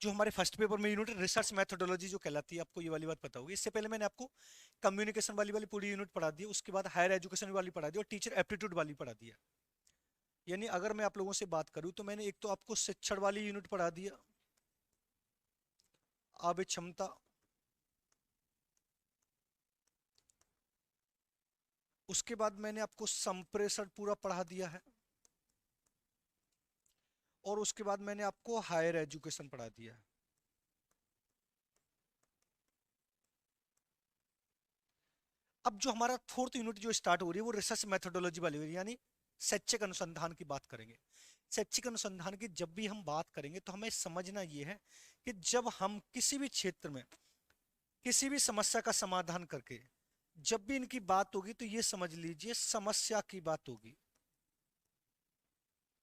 जो हमारे first paper में यूनिट रिसर्च मेथोडोलॉजी जो कहलाती है, आपको ये वाली बात पता होगी। इससे पहले मैंने आपको कम्युनिकेशन वाली वाली पूरी यूनिट पढ़ा दी, उसके बाद हायर एजुकेशन वाली पढ़ा दी और टीचर एप्टीट्यूड वाली पढ़ा दिया। यानी अगर मैं आप लोगों से बात करूं तो मैंने एक तो आपको शिक्षण वाली यूनिट पढ़ा दिया, अब क्षमता, उसके बाद मैंने आपको संप्रेषण पूरा पढ़ा दिया है, और उसके बाद मैंने आपको हायर एजुकेशन पढ़ा दिया है। अब जो हमारा फोर्थ यूनिट जो स्टार्ट हो रही है वो रिसर्च मेथोडोलॉजी वाली हो रही है, यानी शैक्षिक अनुसंधान की बात करेंगे। शैक्षिक अनुसंधान की जब भी हम बात करेंगे तो हमें समझना ये है कि जब हम किसी भी क्षेत्र में किसी भी समस्या का समाधान करके जब भी इनकी बात होगी तो ये समझ लीजिए समस्या की बात होगी।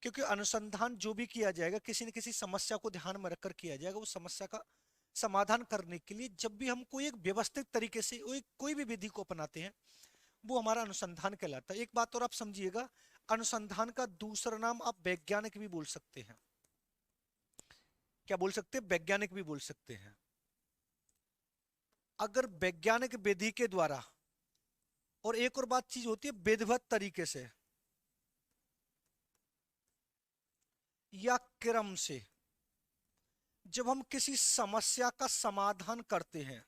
क्योंकि अनुसंधान जो भी किया जाएगा किसी न किसी समस्या को ध्यान में रखकर किया जाएगा। वो समस्या का समाधान करने के लिए जब भी हम कोई एक व्यवस्थित तरीके से कोई भी विधि को अपनाते हैं वो हमारा अनुसंधान कहलाता है। एक बात और आप समझिएगा, अनुसंधान का दूसरा नाम आप वैज्ञानिक भी बोल सकते हैं। क्या बोल सकते हैं? वैज्ञानिक भी बोल सकते हैं। अगर वैज्ञानिक विधि के द्वारा, और एक और बात चीज होती है विधिवत तरीके से या क्रम से, जब हम किसी समस्या का समाधान करते हैं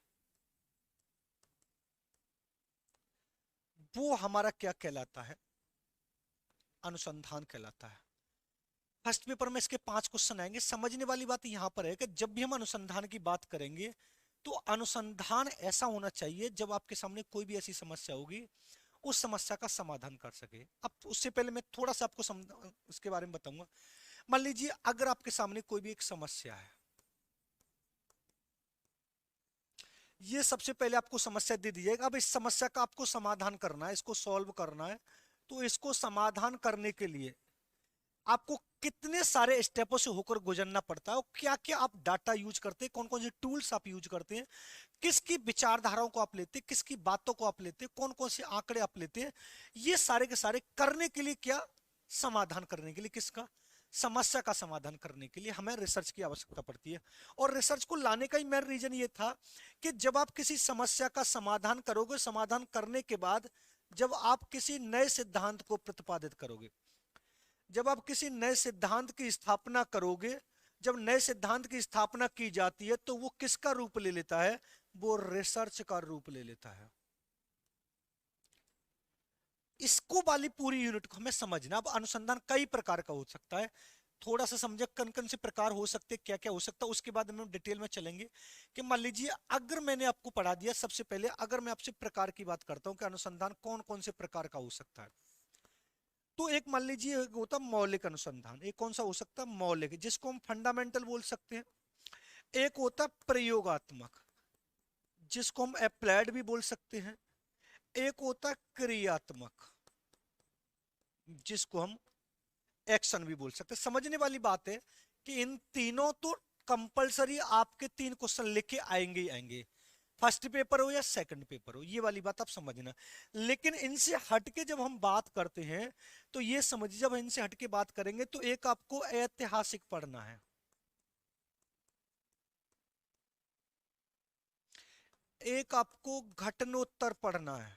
वो हमारा क्या कहलाता है? अनुसंधान कहलाता है। फर्स्ट पेपर में इसके 5 क्वेश्चन आएंगे। समझने वाली बात यहां पर है कि जब भी हम अनुसंधान की बात करेंगे तो अनुसंधान ऐसा होना चाहिए जब आपके सामने कोई भी ऐसी समस्या होगी उस समस्या का समाधान कर सके। अब उससे पहले मैं थोड़ा सा आपको इसके बारे में बताऊंगा। मान लीजिए अगर आपके सामने कोई भी एक समस्या है, ये सबसे पहले आपको समस्या दे दी जाएगी। अब इस समस्या का आपको समाधान करना है, इसको सॉल्व करना है। तो इसको समाधान करने के लिए आपको कितने सारे स्टेपों से होकर गुजरना पड़ता है और क्या क्या आप डाटा यूज करते हैं, कौन कौन से टूल्स आप यूज करते हैं, किसकी विचारधाराओं को आप लेते हैं, किसकी बातों को आप लेते हैं, कौन कौन से आंकड़े आप लेते हैं, ये सारे के सारे करने के लिए, क्या समाधान करने के लिए, किसका समस्या का समाधान करने के लिए हमें रिसर्च की आवश्यकता पड़ती है। और रिसर्च को लाने का ही मेन रीजन ये था कि जब आप किसी समस्या का समाधान करोगे, समाधान करने के बाद जब आप किसी नए सिद्धांत को प्रतिपादित करोगे, जब आप किसी नए सिद्धांत की स्थापना करोगे, जब नए सिद्धांत की स्थापना की जाती है तो वो किसका रूप ले लेता है? वो रिसर्च का रूप ले लेता है। इसको वाली पूरी यूनिट को हमें समझना। अब अनुसंधान कई प्रकार का हो सकता है, थोड़ा सा समझे कन कन से प्रकार हो सकते, क्या क्या हो सकता है, उसके बाद हम डिटेल में चलेंगे। कि मान लीजिए अगर मैंने आपको पढ़ा दिया, सबसे पहले अगर मैं आपसे प्रकार की बात करता हूं कि अनुसंधान कौन कौन से प्रकार का हो सकता है, तो एक मान लीजिए एक होता मौलिक अनुसंधान। एक कौन सा हो सकता है? मौलिक, जिसको हम फंडामेंटल बोल सकते हैं। एक होता प्रयोगात्मक, जिसको हम अप्लाइड भी बोल सकते हैं। एक होता क्रियात्मक, जिसको हम एक्शन भी बोल सकते हैं। समझने वाली बात है कि इन तीनों तो कंपलसरी आपके 3 क्वेश्चन लेके आएंगे ही आएंगे, फर्स्ट पेपर हो या सेकंड पेपर हो, ये वाली बात आप समझना। लेकिन इनसे हटके जब हम बात करते हैं तो ये समझिए, जब इनसे हटके बात करेंगे तो एक आपको ऐतिहासिक पढ़ना है, एक आपको घटनोत्तर पढ़ना है,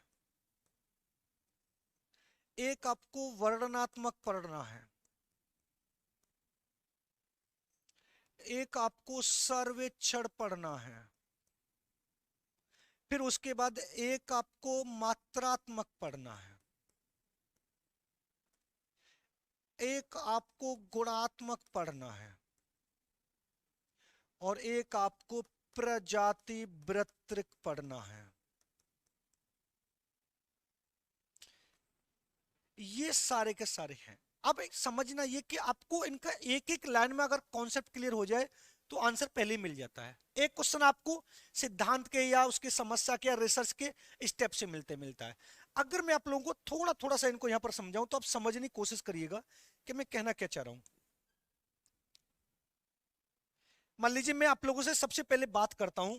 एक आपको वर्णनात्मक पढ़ना है, एक आपको सर्वेक्षण पढ़ना है, फिर उसके बाद एक आपको मात्रात्मक पढ़ना है, एक आपको गुणात्मक पढ़ना है, और एक आपको प्रजाति वृत्तिक पढ़ना है। ये सारे के सारे हैं। अब एक समझना ये कि आपको इनका एक एक लाइन में अगर कॉन्सेप्ट क्लियर हो जाए तो आंसर पहले ही मिल जाता है। एक क्वेश्चन आपको सिद्धांत के या उसके समस्या के या रिसर्च के स्टेप से मिलता है। अगर मैं आप लोगों को थोड़ा थोड़ा सा इनको यहां पर समझाऊं तो आप समझने की कोशिश करिएगा कि मैं कहना क्या चाह रहा हूं। मान लीजिए मैं आप लोगों से सबसे पहले बात करता हूं,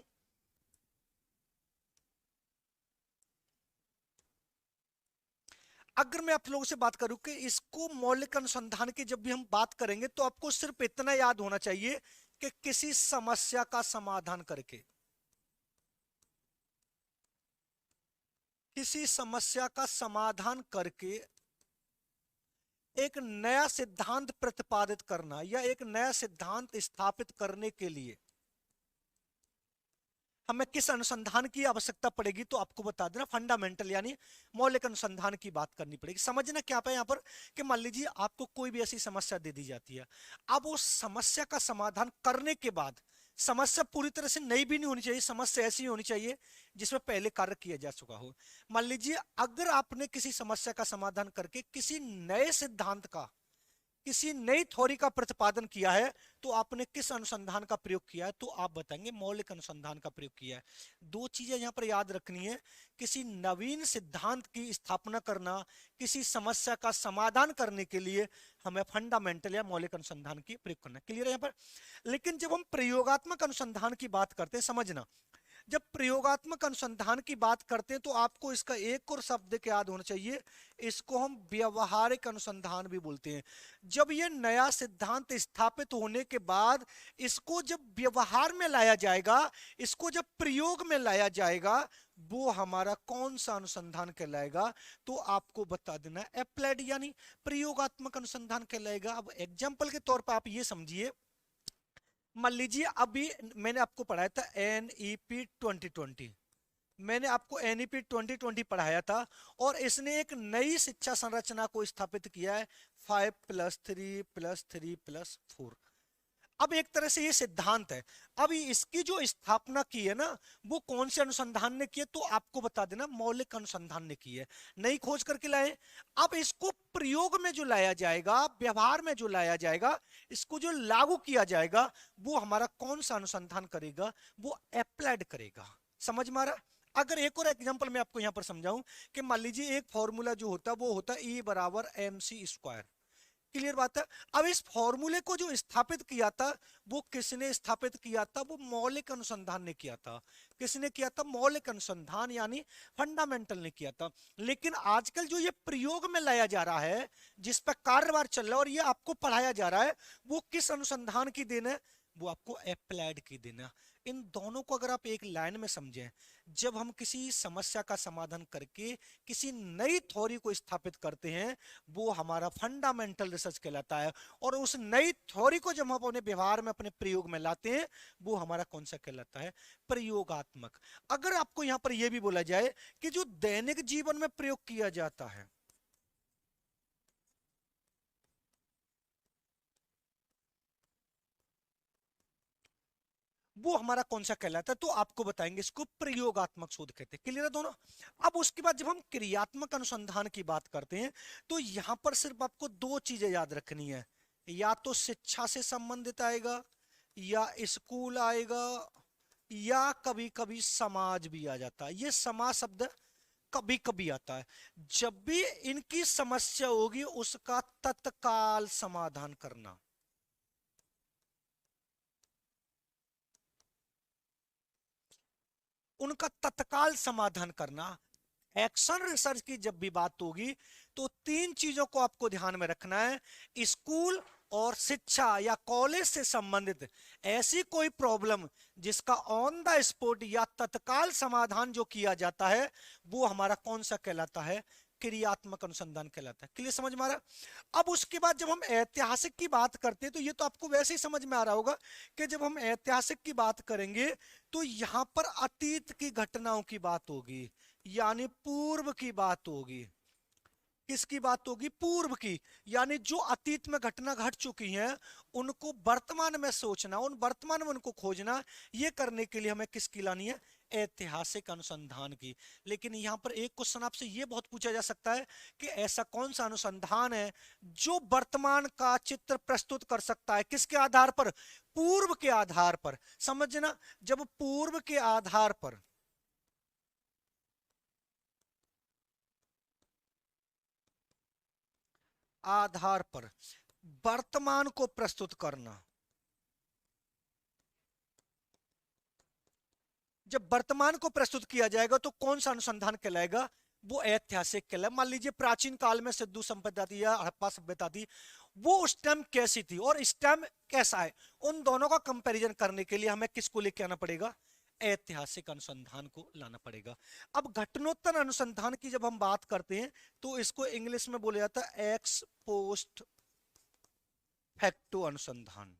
अगर मैं आप लोगों से बात करूं कि इसको मौलिक अनुसंधान की जब भी हम बात करेंगे तो आपको सिर्फ इतना याद होना चाहिए कि किसी समस्या का समाधान करके, किसी समस्या का समाधान करके एक नया सिद्धांत प्रतिपादित करना या एक नया सिद्धांत स्थापित करने के लिए हमें किस अनुसंधान की आवश्यकता पड़ेगी, तो आपको बता देना फंडामेंटल यानी मौलिक अनुसंधान की बात करनी पड़ेगी। समझना क्या है यहां पर कि मान लीजिए आपको कोई भी ऐसी समस्या दे दी जाती है, अब उस समस्या का समाधान करने के बाद समस्या पूरी तरह से नई भी नहीं होनी चाहिए, समस्या ऐसी होनी चाहिए जिसमें पहले कार्य किया जा चुका हो। मान लीजिए अगर आपने किसी समस्या का समाधान करके किसी नए सिद्धांत का, किसी नई थ्योरी का प्रतिपादन किया है, तो आपने किस अनुसंधान का प्रयोग किया है, तो आप बताएंगे मौलिक अनुसंधान का प्रयोग किया है। दो चीजें यहां पर याद रखनी है, किसी नवीन सिद्धांत की स्थापना करना, किसी समस्या का समाधान करने के लिए हमें फंडामेंटल या मौलिक अनुसंधान की प्रयोग करना। क्लियर है यहां पर। लेकिन जब हम प्रयोगात्मक अनुसंधान की बात करते हैं, समझना जब प्रयोगात्मक अनुसंधान की बात करते हैं तो आपको इसका एक और शब्द याद होना चाहिए, इसको हम व्यवहारिक अनुसंधान भी बोलते हैं। जब ये नया सिद्धांत स्थापित होने के बाद इसको जब व्यवहार में लाया जाएगा, इसको जब प्रयोग में लाया जाएगा, वो हमारा कौन सा अनुसंधान कहलाएगा, तो आपको बता देना अप्लाइड यानी प्रयोगात्मक अनुसंधान कहलाएगा। अब एग्जाम्पल के तौर पर आप ये समझिए, मान लीजिए अभी मैंने आपको पढ़ाया था एनईपी 2020, मैंने आपको एनईपी 2020 पढ़ाया था और इसने एक नई शिक्षा संरचना को स्थापित किया है 5+3+3+4। अब एक तरह से ये सिद्धांत है, अब इसकी जो स्थापना की है ना, वो कौन से अनुसंधान ने की है, तो आपको बता देना मौलिक अनुसंधान ने की है, नई खोज करके लाए। अब इसको प्रयोग में जो लाया जाएगा, व्यवहार में जो लाया जाएगा, इसको जो लागू किया जाएगा, वो हमारा कौन सा अनुसंधान करेगा, वो अप्लाइड करेगा। समझ में आ रहा। अगर एक और एग्जांपल मैं आपको यहां पर समझाऊं कि मान लीजिए एक फॉर्मूला जो होता है वो होता है E = mc²। क्लियर बात है। अब इस फॉर्मूले को जो स्थापित किया था, वो किसने स्थापित किया था, वो मौलिक अनुसंधान ने किया था। किसने किया था, मौलिक अनुसंधान यानी फंडामेंटल ने किया था। लेकिन आजकल जो ये प्रयोग में लाया जा रहा है, जिस पर कार्यभार चल रहा है और ये आपको पढ़ाया जा रहा है, वो किस अनुसंधान की देन है, वो आपको अप्लाइड की देन है। इन दोनों को अगर आप एक लाइन में समझें, जब हम किसी समस्या का समाधान करके किसी नई थ्योरी को स्थापित करते हैं, वो हमारा फंडामेंटल रिसर्च कहलाता है। और उस नई थ्योरी को जब हम अपने व्यवहार में, अपने प्रयोग में लाते हैं, वो हमारा कौन सा कहलाता है, प्रयोगात्मक। अगर आपको यहां पर यह भी बोला जाए कि जो दैनिक जीवन में प्रयोग किया जाता है, वो हमारा कौन सा कहलाता है, तो आपको बताएंगे इसको प्रयोगात्मक शोध कहते हैं। क्लियर है दोनों। अब उसके बाद जब हम क्रियात्मक अनुसंधान की बात करते हैं, तो यहां पर सिर्फ आपको दो चीजें याद रखनी है, या तो शिक्षा से संबंधित आएगा, या स्कूल आएगा, या कभी कभी समाज भी आ जाता है। ये समाज शब्द कभी कभी आता है। जब भी इनकी समस्या होगी, उसका तत्काल समाधान करना, उनका तत्काल समाधान करना। एक्शन रिसर्च की जब भी बात होगी, तो तीन चीजों को आपको ध्यान में रखना है। स्कूल और शिक्षा या कॉलेज से संबंधित ऐसी कोई प्रॉब्लम जिसका ऑन द स्पॉट या तत्काल समाधान जो किया जाता है, वो हमारा कौन सा कहलाता है, क्रियात्मक अनुसंधान कहलाता है। क्लियर समझ में आ रहा। अब उसके बाद जब हम ऐतिहासिक की बात करते हैं, तो ये तो आपको वैसे ही समझ में आ रहा होगा कि जब हम ऐतिहासिक की बात करेंगे, तो यहां पर अतीत की घटनाओं की बात होगी, यानी पूर्व की बात होगी। किसकी बात होगी, पूर्व की। यानी जो अतीत में घटना घट चुकी हैं, उनको वर्तमान में सोचना, उन वर्तमान में उनको खोजना, ये करने के लिए हमें किसकी लानी है, ऐतिहासिक अनुसंधान की। लेकिन यहां पर एक क्वेश्चन आपसे ये बहुत पूछा जा सकता है कि ऐसा कौन सा अनुसंधान है जो वर्तमान का चित्र प्रस्तुत कर सकता है, किसके आधार पर, पूर्व के आधार पर। समझना, जब पूर्व के आधार पर वर्तमान को प्रस्तुत करना, जब वर्तमान को प्रस्तुत किया जाएगा, तो कौन सा अनुसंधान कहलाएगा, वो ऐतिहासिक कहलाए। मान लीजिए प्राचीन काल में सिंधु सभ्यता थी या हड़प्पा सभ्यता थी, वो उस टाइम कैसी थी और इस टाइम कैसा है, उन दोनों का कंपैरिजन करने के लिए हमें किसको लेके आना पड़ेगा, ऐतिहासिक अनुसंधान को लाना पड़ेगा। अब घटनोत्तर अनुसंधान की जब हम बात करते हैं तो इसको इंग्लिश में बोला जाता है एक्स पोस्ट फैक्टो अनुसंधान,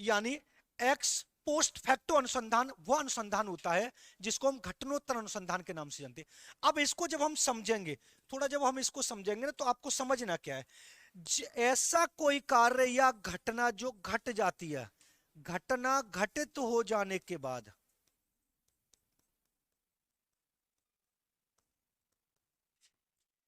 यानी एक्स पोस्ट फैक्टो अनुसंधान वो अनुसंधान होता है जिसको हम घटनोत्तर अनुसंधान के नाम से जानते हैं। अब इसको जब हम समझेंगे, थोड़ा जब हम इसको समझेंगे ना, तो आपको समझना क्या है, ऐसा कोई कार्य या घटना जो घट जाती है, घटना घटित हो जाने के बाद,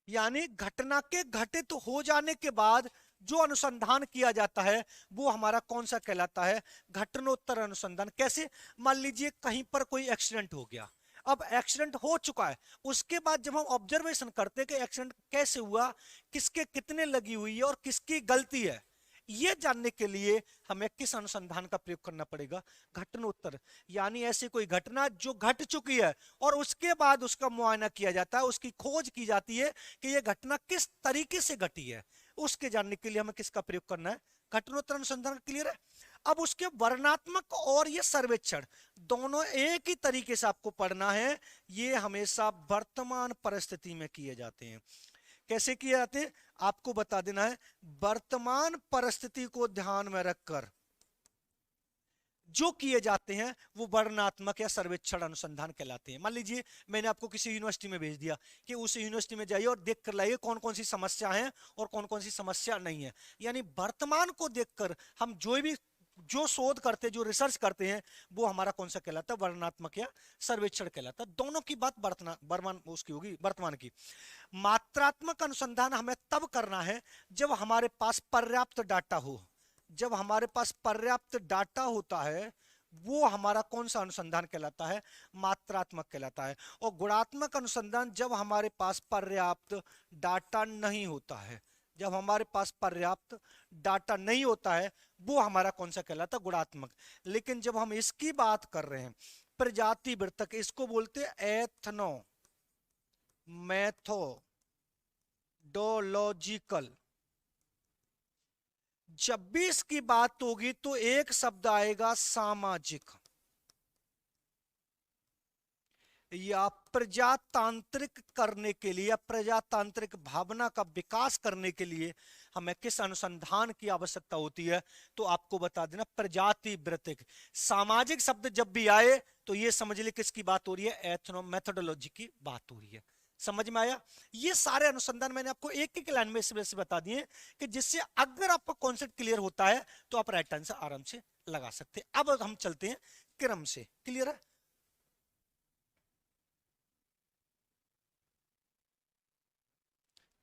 यानी घटना के घटित हो जाने के बाद जो अनुसंधान किया जाता है वो हमारा कौन सा कहलाता है, घटनोत्तर अनुसंधान। कैसे, मान लीजिए कहीं पर कोई एक्सीडेंट हो गया, अब एक्सीडेंट हो चुका है, उसके बाद जब हम ऑब्जर्वेशन करते हैं कि एक्सीडेंट कैसे हुआ, किसके कितने लगी हुई है और किसकी गलती है, ये जानने के लिए हमें किस अनुसंधान का प्रयोग करना पड़ेगा, घटनोत्तर। यानी ऐसी कोई घटना जो घट चुकी है और उसके बाद उसका मुआयना किया जाता है, उसकी खोज की जाती है कि यह घटना किस तरीके से घटी है, उसके जानने के लिए हमें किसका प्रयोग करना है, घटनोत्तर अनुसंधान। क्लियर है। अब उसके वर्णनात्मक और ये सर्वेक्षण दोनों एक ही तरीके से आपको पढ़ना है, ये हमेशा वर्तमान परिस्थिति में किए जाते हैं। कैसे किए जाते हैं आपको बता देना है, वर्तमान परिस्थिति को ध्यान में रखकर जो किए जाते हैं वो वर्णनात्मक या सर्वेक्षण अनुसंधान कहलाते हैं। मान लीजिए मैंने आपको किसी यूनिवर्सिटी में भेज दिया कि उस यूनिवर्सिटी में जाइए और देख कर लाइए कौन कौन सी समस्या है और कौन कौन सी समस्या नहीं है, यानी वर्तमान को देखकर हम जो शोध करते हैं, जो रिसर्च करते हैं, वो हमारा कौन सा कहलाता है, वर्णनात्मक या सर्वेक्षण कहलाता है। दोनों की बात वर्तमान उसकी होगी, वर्तमान की। मात्रात्मक अनुसंधान हमें तब करना है जब हमारे पास पर्याप्त डाटा हो, जब हमारे पास पर्याप्त डाटा होता है वो हमारा कौन सा अनुसंधान कहलाता है, मात्रात्मक कहलाता है। और गुणात्मक अनुसंधान जब हमारे पास पर्याप्त डाटा नहीं होता है, जब हमारे पास पर्याप्त डाटा नहीं होता है वो हमारा कौन सा कहलाता है, गुणात्मक। लेकिन जब हम इसकी बात कर रहे हैं प्रजाति वृत्तक, इसको बोलते हैं एथनो मैथोडोलॉजिकल। जब भी इसकी बात होगी तो एक शब्द आएगा सामाजिक, या प्रजातांत्रिक करने के लिए या प्रजातांत्रिक भावना का विकास करने के लिए हमें किस अनुसंधान की आवश्यकता होती है, तो आपको बता देना प्रजाति वृत्तिक। सामाजिक शब्द जब भी आए तो ये समझ ले किसकी बात हो रही है, एथनो मेथोडोलॉजी की बात हो रही है। समझ में आया। ये सारे अनुसंधान मैंने आपको एक एक लाइन में इस वजह से बता दिए कि जिससे अगर आपका कॉन्सेप्ट क्लियर होता है तो आप राइट आंसर आराम से लगा सकते हैं। अब हम चलते हैं क्रम से। क्लियर है,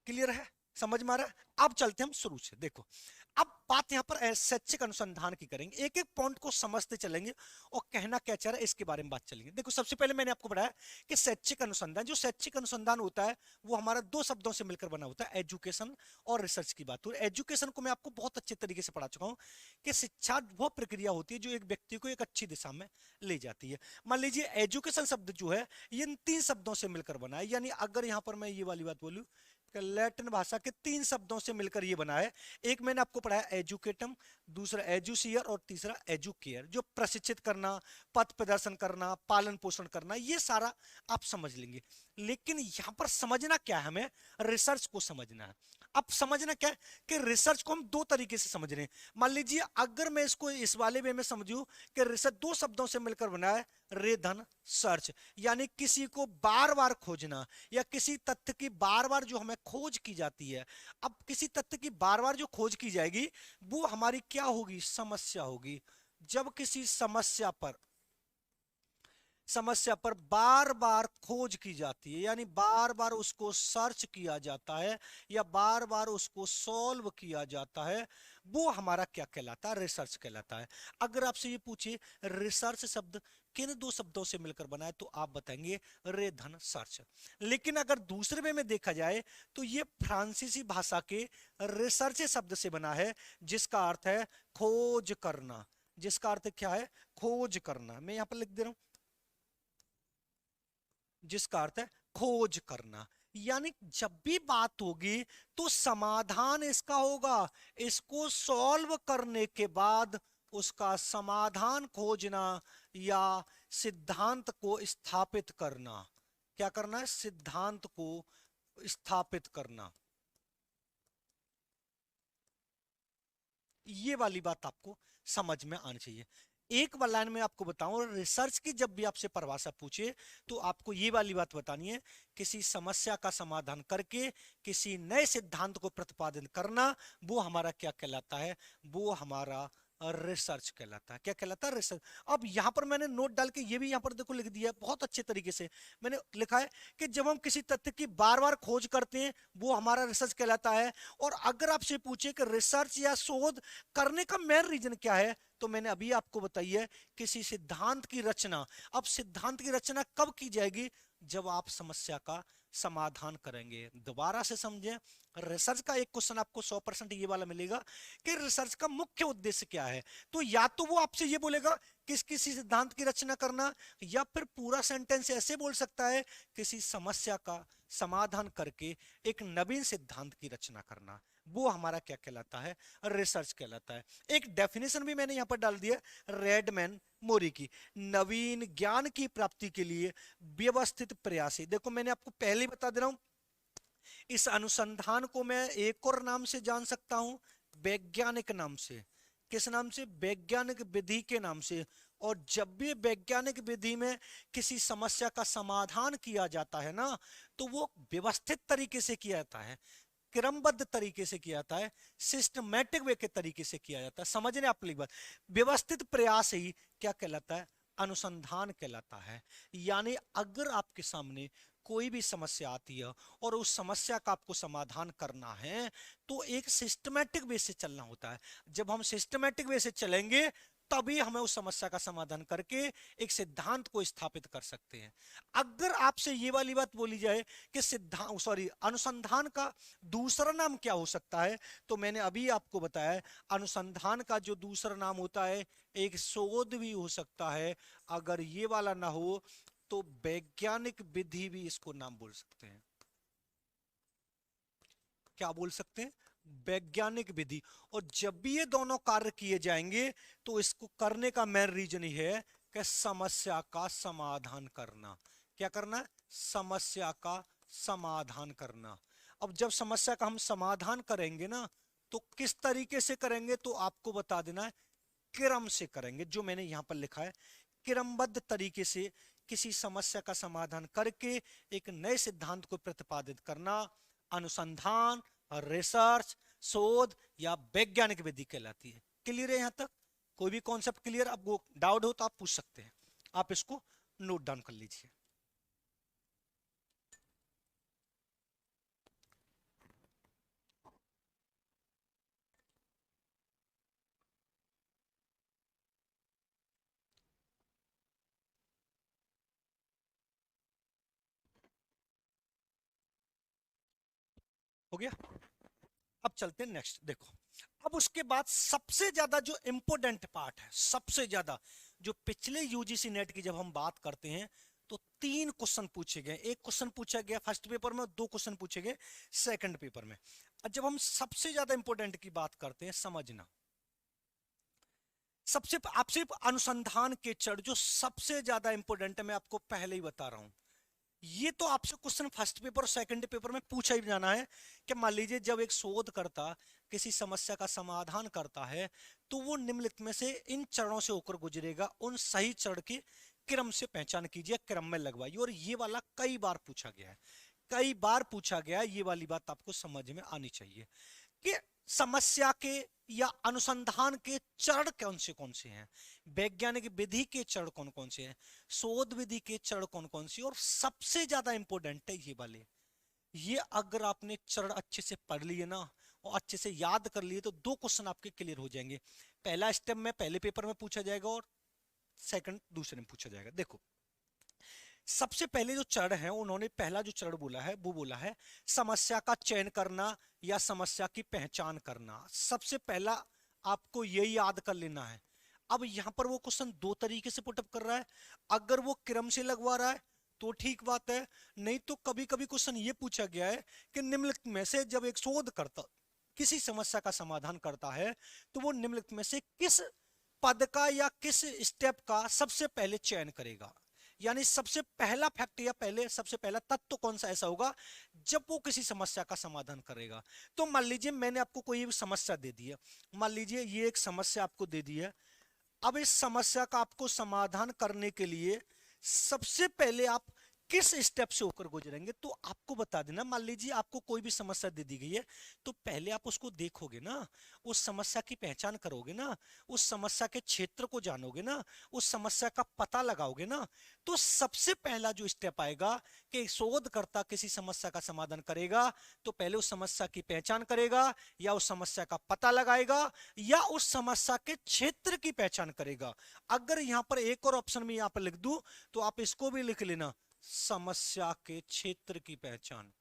क्लियर है, समझ में आ रहा है। अब चलते हैं हम शुरू से। देखो अब बात यहां पर शैक्षिक अनुसंधान की करेंगे, एक एक पॉइंट को समझते चलेंगे और कहना क्या चाह रहा है इसके बारे में बात चलेंगे। देखो सबसे पहले मैंने आपको बताया कि शैक्षिक अनुसंधान, जो शैक्षिक अनुसंधान होता है वो हमारा दो शब्दों से मिलकर बना होता है, एजुकेशन और रिसर्च की बात। और एजुकेशन को मैं आपको बहुत अच्छे तरीके से पढ़ा चुका हूं कि शिक्षा वह प्रक्रिया होती है जो एक व्यक्ति को एक अच्छी दिशा में ले जाती है। मान लीजिए एजुकेशन शब्द जो है ये इन तीन शब्दों से मिलकर बना है, यानी अगर यहां पर मैं ये वाली बात बोलूं लैटिन भाषा के तीन शब्दों से मिलकर ये बना है। एक मैंने आपको पढ़ाया एजुकेटम, दूसरा एजुसियर और तीसरा एजुकेयर, जो प्रशिक्षित करना, पथ प्रदर्शन करना, पालन पोषण करना, ये सारा आप समझ लेंगे। लेकिन यहां पर समझना क्या है, हमें रिसर्च को समझना है। अब समझना क्या है कि रिसर्च को हम दो तरीके से समझ रहे हैं। मान लीजिए अगर मैं इसको इस वाले वे में समझूं कि रिसर्च दो शब्दों से मिलकर बना है, रे धन सर्च, यानी किसी को बार बार खोजना या किसी तथ्य की बार बार जो हमें खोज की जाती है। अब किसी तथ्य की बार बार जो खोज की जाएगी वो हमारी क्या होगी, समस्या होगी। जब किसी समस्या पर बार बार खोज की जाती है, यानी बार बार उसको सर्च किया जाता है या बार बार उसको सॉल्व किया जाता है, वो हमारा क्या कहलाता है, रिसर्च कहलाता है। अगर आपसे ये पूछे रिसर्च शब्द किन दो शब्दों से मिलकर बना है तो आप बताएंगे रे धन सर्च। लेकिन अगर दूसरे वे में देखा जाए तो ये फ्रांसीसी भाषा के रिसर्च शब्द से बना है जिसका अर्थ है खोज करना। जिसका अर्थ क्या है, खोज करना। मैं यहां पर लिख दे रहा हूं जिसका अर्थ है खोज करना। यानी जब भी बात होगी तो समाधान इसका होगा, इसको सॉल्व करने के बाद उसका समाधान खोजना या सिद्धांत को स्थापित करना। क्या करना है? सिद्धांत को स्थापित करना। ये वाली बात आपको समझ में आनी चाहिए। एक बार लाइन में आपको बताऊं, रिसर्च की जब भी आपसे परिभाषा पूछे तो आपको ये वाली बात बतानी है, किसी समस्या का समाधान करके किसी नए सिद्धांत को प्रतिपादित करना, वो हमारा क्या कहलाता है? वो हमारा रिसर्च कहलाता है। क्या कहलाता है? रिसर्च। अब यहां पर मैंने नोट डाल के ये भी यहां पर देखो लिख दिया बहुत अच्छे तरीके से। मैंने लिखा है कि जब हम किसी तथ्य की बार बार खोज करते हैं वो हमारा रिसर्च कहलाता है। और अगर आपसे पूछे कि रिसर्च या शोध करने का मेन रीजन क्या है, तो मैंने अभी आपको बताई है, किसी सिद्धांत की रचना। अब सिद्धांत की रचना कब की जाएगी? जब आप समस्या का समाधान करेंगे। दोबारा से समझें, रिसर्च का एक क्वेश्चन आपको 100% ये वाला मिलेगा कि रिसर्च का मुख्य उद्देश्य क्या है। तो या तो वो आपसे ये बोलेगा किसी सिद्धांत की रचना करना, या फिर पूरा सेंटेंस ऐसे बोल सकता है किसी समस्या का समाधान करके एक नवीन सिद्धांत की रचना करना। वो हमारा क्या कहलाता है? रिसर्च कहलाता है। एक डेफिनेशन भी मैंने यहां पर डाल दिया, रेडमैन मोरी की, नवीन ज्ञान की प्राप्ति के लिए व्यवस्थित प्रयास। देखो मैंने आपको पहले ही बता दे रहा हूं, इस अनुसंधान को मैं एक और नाम से जान सकता हूं, वैज्ञानिक नाम से। किस नाम से? वैज्ञानिक विधि के नाम से। और जब भी वैज्ञानिक विधि में किसी समस्या का समाधान किया जाता है ना, तो वो व्यवस्थित तरीके से किया जाता है, क्रमबद्ध तरीके से किया जाता है, सिस्टमैटिक वे के तरीके से किया जाता है। समझने आप बात, व्यवस्थित प्रयास ही क्या कहलाता है? अनुसंधान कहलाता है। यानी अगर आपके सामने कोई भी समस्या आती है और उस समस्या का आपको समाधान करना है, तो एक सिस्टमैटिक वे से चलना होता है। जब हम सिस्टमैटिक वे से चलेंगे तभी हमें उस समस्या का समाधान करके एक सिद्धांत को स्थापित कर सकते हैं। अगर आपसे ये वाली बात बोली जाए कि सिद्धांत सॉरी अनुसंधान का दूसरा नाम क्या हो सकता है, तो मैंने अभी आपको बताया, अनुसंधान का जो दूसरा नाम होता है, एक शोध भी हो सकता है। अगर ये वाला ना हो तो वैज्ञानिक विधि भी इसको नाम बोल सकते हैं। क्या बोल सकते हैं? वैज्ञानिक विधि। और जब भी ये दोनों कार्य किए जाएंगे तो इसको करने का मेन रीजन ही है कि समस्या का समाधान करना। क्या करना है? समस्या का समाधान करना। अब जब समस्या का हम समाधान करेंगे ना, तो किस तरीके से करेंगे? तो आपको बता देना है, क्रम से करेंगे, जो मैंने यहां पर लिखा है, क्रमबद्ध तरीके से किसी समस्या का समाधान करके एक नए सिद्धांत को प्रतिपादित करना अनुसंधान, रिसर्च, शोध या वैज्ञानिक विधि कहलाती है। क्लियर है यहां तक? कोई भी कॉन्सेप्ट क्लियर? आपको डाउट हो तो आप पूछ सकते हैं, आप इसको नोट डाउन कर लीजिए। हो गया? अब चलते हैं नेक्स्ट। देखो, अब उसके बाद सबसे ज्यादा जो इंपोर्टेंट पार्ट है, सबसे ज्यादा जो पिछले यूजीसी नेट की जब हम बात करते हैं तो 3 क्वेश्चन पूछे गए। एक क्वेश्चन पूछा गया फर्स्ट पेपर में, 2 क्वेश्चन पूछे गए सेकंड पेपर में। अब जब हम सबसे ज्यादा इंपोर्टेंट की बात करते हैं, समझना, सबसे आपसे अनुसंधान के चर जो सबसे ज्यादा इंपोर्टेंट है, मैं आपको पहले ही बता रहा हूं, ये तो आपसे क्वेश्चन फर्स्ट पेपर और सेकंड पेपर में पूछा ही जाना है कि मान लीजिए जब एक शोधकर्ता किसी समस्या का समाधान करता है तो वो निम्नलिखित में से इन चरणों से होकर गुजरेगा, उन सही चरण की क्रम से पहचान कीजिए, क्रम में लगवाइए। और ये वाला कई बार पूछा गया है, कई बार पूछा गया है। ये वाली बात आपको समझ में आनी चाहिए कि समस्या के या अनुसंधान के चरण कौन से हैं, वैज्ञानिक विधि के चरण कौन कौन से हैं, शोध विधि के चरण कौन कौन से, और सबसे ज्यादा इंपॉर्टेंट है ये वाले। ये अगर आपने चरण अच्छे से पढ़ लिए ना और अच्छे से याद कर लिए तो 2 क्वेश्चन आपके क्लियर हो जाएंगे। पहला स्टेप में पहले पेपर में पूछा जाएगा और सेकंड दूसरे में पूछा जाएगा। देखो, सबसे पहले जो चरण है, उन्होंने पहला जो चरण बोला है वो बोला है समस्या का चयन करना या समस्या की पहचान करना। सबसे पहला आपको यही याद कर लेना है। अब यहां पर वो क्वेश्चन 2 तरीके से पुटअप कर रहा है। अगर वो क्रम से लगवा रहा है तो ठीक बात है। नहीं तो कभी कभी क्वेश्चन ये पूछा गया है कि निम्नलिखित में से जब एक शोधकर्ता किसी समस्या का समाधान करता है तो वो निम्नलिखित में से किस पद का या किस स्टेप का सबसे पहले चयन करेगा, यानी सबसे पहला फैक्ट या पहले सबसे पहला तत्व कौन सा ऐसा होगा जब वो किसी समस्या का समाधान करेगा। तो मान लीजिए मैंने आपको कोई समस्या दे दी है, मान लीजिए ये एक समस्या आपको दे दी है। अब इस समस्या का आपको समाधान करने के लिए सबसे पहले आप किस स्टेप से होकर गुजरेंगे, तो आपको बता देना। मान लीजिए आपको कोई भी समस्या दे दी गई है, तो पहले आप उसको देखोगे ना, उस समस्या की पहचान करोगे ना, उस समस्या के क्षेत्र को जानोगे ना, उस समस्या का पता लगाओगे ना। तो सबसे पहला जो स्टेप आएगा कि शोधकर्ता किसी समस्या का समाधान करेगा तो पहले उस समस्या की पहचान करेगा, या उस समस्या का पता लगाएगा, या उस समस्या के क्षेत्र की पहचान करेगा। अगर यहां पर एक और ऑप्शन में यहां पर लिख दूं तो आप इसको भी लिख लेना, समस्या के क्षेत्र की पहचान।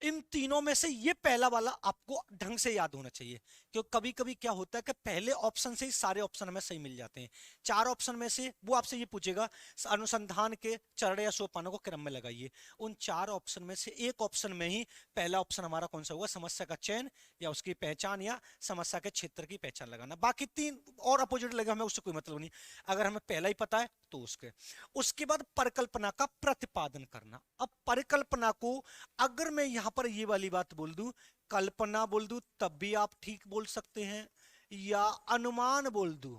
इन तीनों में से ये पहला वाला आपको ढंग से याद होना चाहिए, क्योंकि कभी कभी क्या होता है कि पहले ऑप्शन से ही सारे ऑप्शन हमें सही मिल जाते हैं। चार ऑप्शन में से वो आपसे ये पूछेगा अनुसंधान के चरण या सोपानों को क्रम में लगाइए। उन चार ऑप्शन में से एक ऑप्शन में ही पहला ऑप्शन हमारा कौन सा होगा, समस्या का चयन या उसकी पहचान या समस्या के क्षेत्र की पहचान लगाना। बाकी तीन और अपोजिट लगे हमें उससे कोई मतलब नहीं, अगर हमें पहला ही पता है तो उसके बाद परिकल्पना का प्रतिपादन करना। अब परिकल्पना को अगर मैं यहां पर ये वाली बात बोल दूं, कल्पना बोल दूं, तब भी आप ठीक बोल सकते हैं, या अनुमान बोल दूं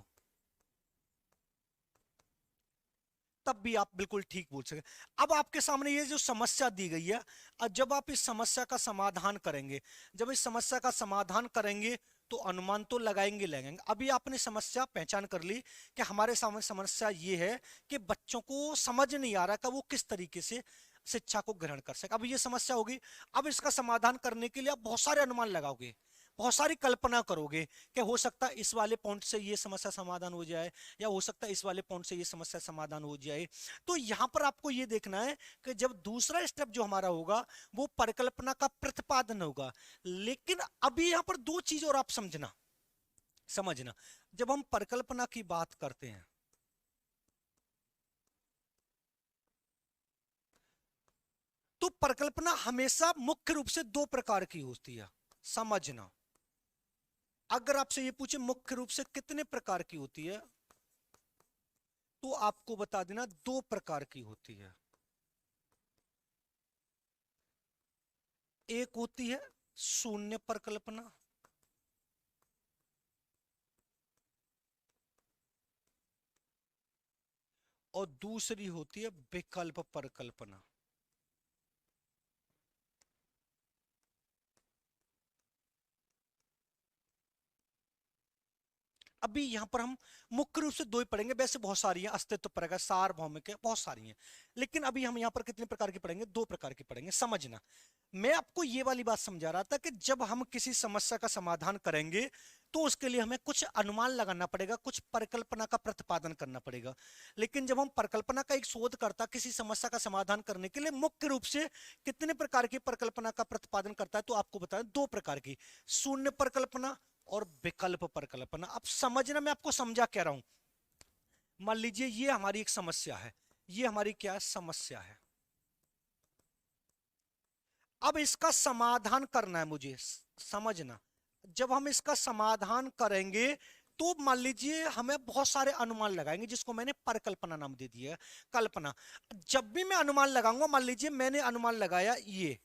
तब भी आप बिल्कुल ठीक बोल सकते। अब आपके सामने ये जो समस्या दी गई है, जब आप इस समस्या का समाधान करेंगे, जब इस समस्या का समाधान करेंगे तो अनुमान तो लगाएंगे लगाएंगे। अभी आपने समस्या पहचान कर ली कि हमारे सामने समस्या ये है कि बच्चों को समझ नहीं आ रहा कि वो किस तरीके से शिक्षा को ग्रहण कर सके। अब ये समस्या होगी, अब इसका समाधान करने के लिए आप बहुत सारे अनुमान लगाओगे, बहुत सारी कल्पना करोगे कि हो सकता है इस वाले पॉइंट से ये समस्या समाधान हो जाए, या हो सकता है इस वाले पॉइंट से ये समस्या समाधान हो जाए। तो यहां पर आपको ये देखना है कि जब दूसरा स्टेप जो हमारा होगा वो परिकल्पना का प्रतिपादन होगा। लेकिन अभी यहां पर दो चीज और आप समझना, जब हम परिकल्पना की बात करते हैं तो परिकल्पना हमेशा मुख्य रूप से दो प्रकार की होती है, समझना। अगर आपसे ये पूछे मुख्य रूप से कितने प्रकार की होती है, तो आपको बता देना दो प्रकार की होती है। एक होती है शून्य परिकल्पना, और दूसरी होती है विकल्प परिकल्पना। अभी यहां पर हम मुख्य रूप से दो ही पढ़ेंगे, वैसे बहुत सारी हैं, अस्तित्व परक, सार्वभौमिक है, बहुत सारी हैं, लेकिन अभी हम यहां पर कितने प्रकार की पढ़ेंगे, दो प्रकार की पढ़ेंगे। समझना, मैं आपको ये वाली बात समझा रहा था कि जब हम किसी समस्या का समाधान करेंगे तो उसके लिए हमें कुछ अनुमान लगाना पड़ेगा, कुछ परिकल्पना का प्रतिपादन करना पड़ेगा। लेकिन जब हम परिकल्पना का एक शोधकर्ता किसी समस्या का समाधान करने के लिए मुख्य रूप से कितने प्रकार की परिकल्पना का प्रतिपादन करता है, तो आपको बताया दो प्रकार की, शून्य परिकल्पना और विकल्प परिकल्पना। अब समझना, मैं आपको समझा कह रहा हूं। मान लीजिए ये हमारी एक समस्या है, ये हमारी क्या है, समस्या है। अब इसका समाधान करना है मुझे, समझना। जब हम इसका समाधान करेंगे तो मान लीजिए हमें बहुत सारे अनुमान लगाएंगे, जिसको मैंने परिकल्पना नाम दे दिया है, कल्पना। जब भी मैं अनुमान लगाऊंगा, मान लीजिए मैंने अनुमान लगाया ये,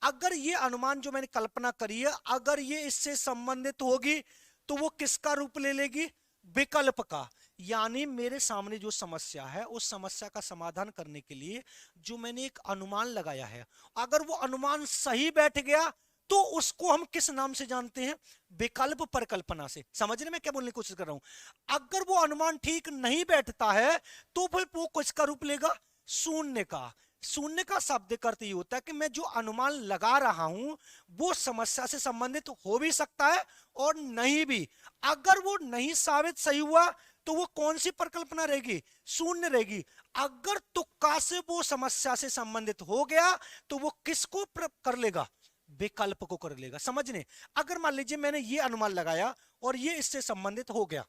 अगर ये अनुमान जो मैंने कल्पना करी है अगर ये इससे संबंधित होगी तो वो किसका रूप ले लेगी, विकल्प का। यानी मेरे सामने जो समस्या है उस समस्या का समाधान करने के लिए जो मैंने एक अनुमान लगाया है, अगर वो अनुमान सही बैठ गया तो उसको हम किस नाम से जानते हैं, विकल्प परिकल्पना से। समझने में क्या बोलने की कोशिश कर रहा हूं। अगर वो अनुमान ठीक नहीं बैठता है तो फिर वो किसका रूप लेगा, शून्य का। शून्य का शाब्दिक अर्थ ये होता है कि मैं जो अनुमान लगा रहा हूं वो समस्या से संबंधित हो भी सकता है और नहीं भी। अगर वो नहीं साबित सही हुआ तो वो कौन सी परिकल्पना रहेगी, शून्य रहेगी। अगर तुक्का से वो समस्या से संबंधित हो गया तो वो किसको कर लेगा, विकल्प को कर लेगा। समझने, अगर मान लीजिए मैंने ये अनुमान लगाया और ये इससे संबंधित हो गया,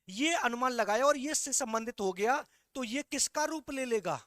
ये अनुमान लगाया और ये इससे संबंधित हो गया, तो ये किसका रूप ले लेगा?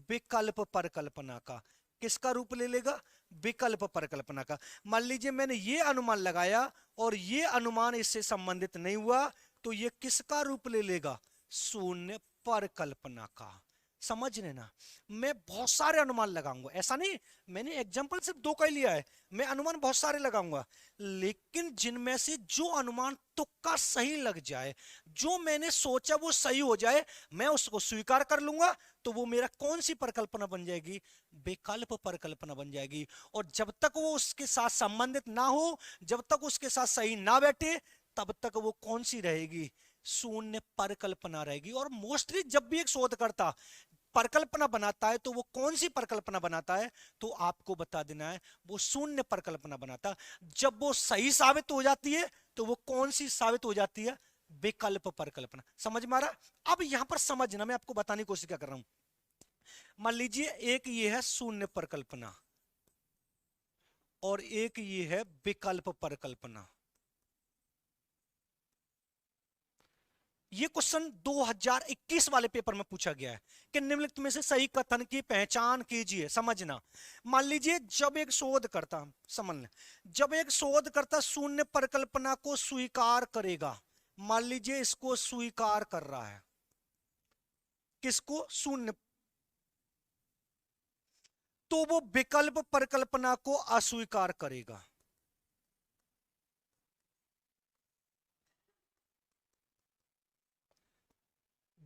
विकल्प परिकल्पना का। किसका रूप ले लेगा? विकल्प परिकल्पना का। मान लीजिए मैंने ये अनुमान लगाया और ये अनुमान इससे संबंधित नहीं हुआ, तो ये किसका रूप ले लेगा? शून्य परिकल्पना का। समझ लेना, मैं बहुत सारे अनुमान लगाऊंगा, ऐसा नहीं मैंने एग्जांपल सिर्फ 2 का ही लिया है, मैं अनुमान बहुत सारे लगाऊंगा, लेकिन जिनमें से जो अनुमान तुक्का सही लग जाए, जो मैंने सोचा वो सही हो जाए, मैं उसको स्वीकार कर लूंगा, तो वो मेरा कौन सी परिकल्पना बन जाएगी? विकल्प परिकल्पना बन जाएगी। और जब तक वो उसके साथ संबंधित ना हो, जब तक उसके साथ सही ना बैठे, तब तक वो कौन सी रहेगी? शून्य परिकल्पना रहेगी। और मोस्टली जब भी एक शोधकर्ता परिकल्पना बनाता है, तो वो कौन सी परिकल्पना बनाता है? तो आपको बता देना है, वो शून्य परिकल्पना बनाता है। जब वो सही साबित हो जाती है, तो वो कौन सी साबित हो जाती है? विकल्प परिकल्पना। समझ में आ रहा? अब यहां पर समझना, मैं आपको बताने की कोशिश क्या कर रहा हूं। मान लीजिए एक ये है शून्य परिकल्पना और एक ये है विकल्प परिकल्पना। ये क्वेश्चन 2021 वाले पेपर में पूछा गया है कि निम्नलिखित में से सही कथन की पहचान कीजिए। समझना, मान लीजिए जब एक शोधकर्ता, समझ लें, जब एक शोधकर्ता शून्य परिकल्पना को स्वीकार करेगा, मान लीजिए इसको स्वीकार कर रहा है, किसको? शून्य, तो वो विकल्प परिकल्पना को अस्वीकार करेगा।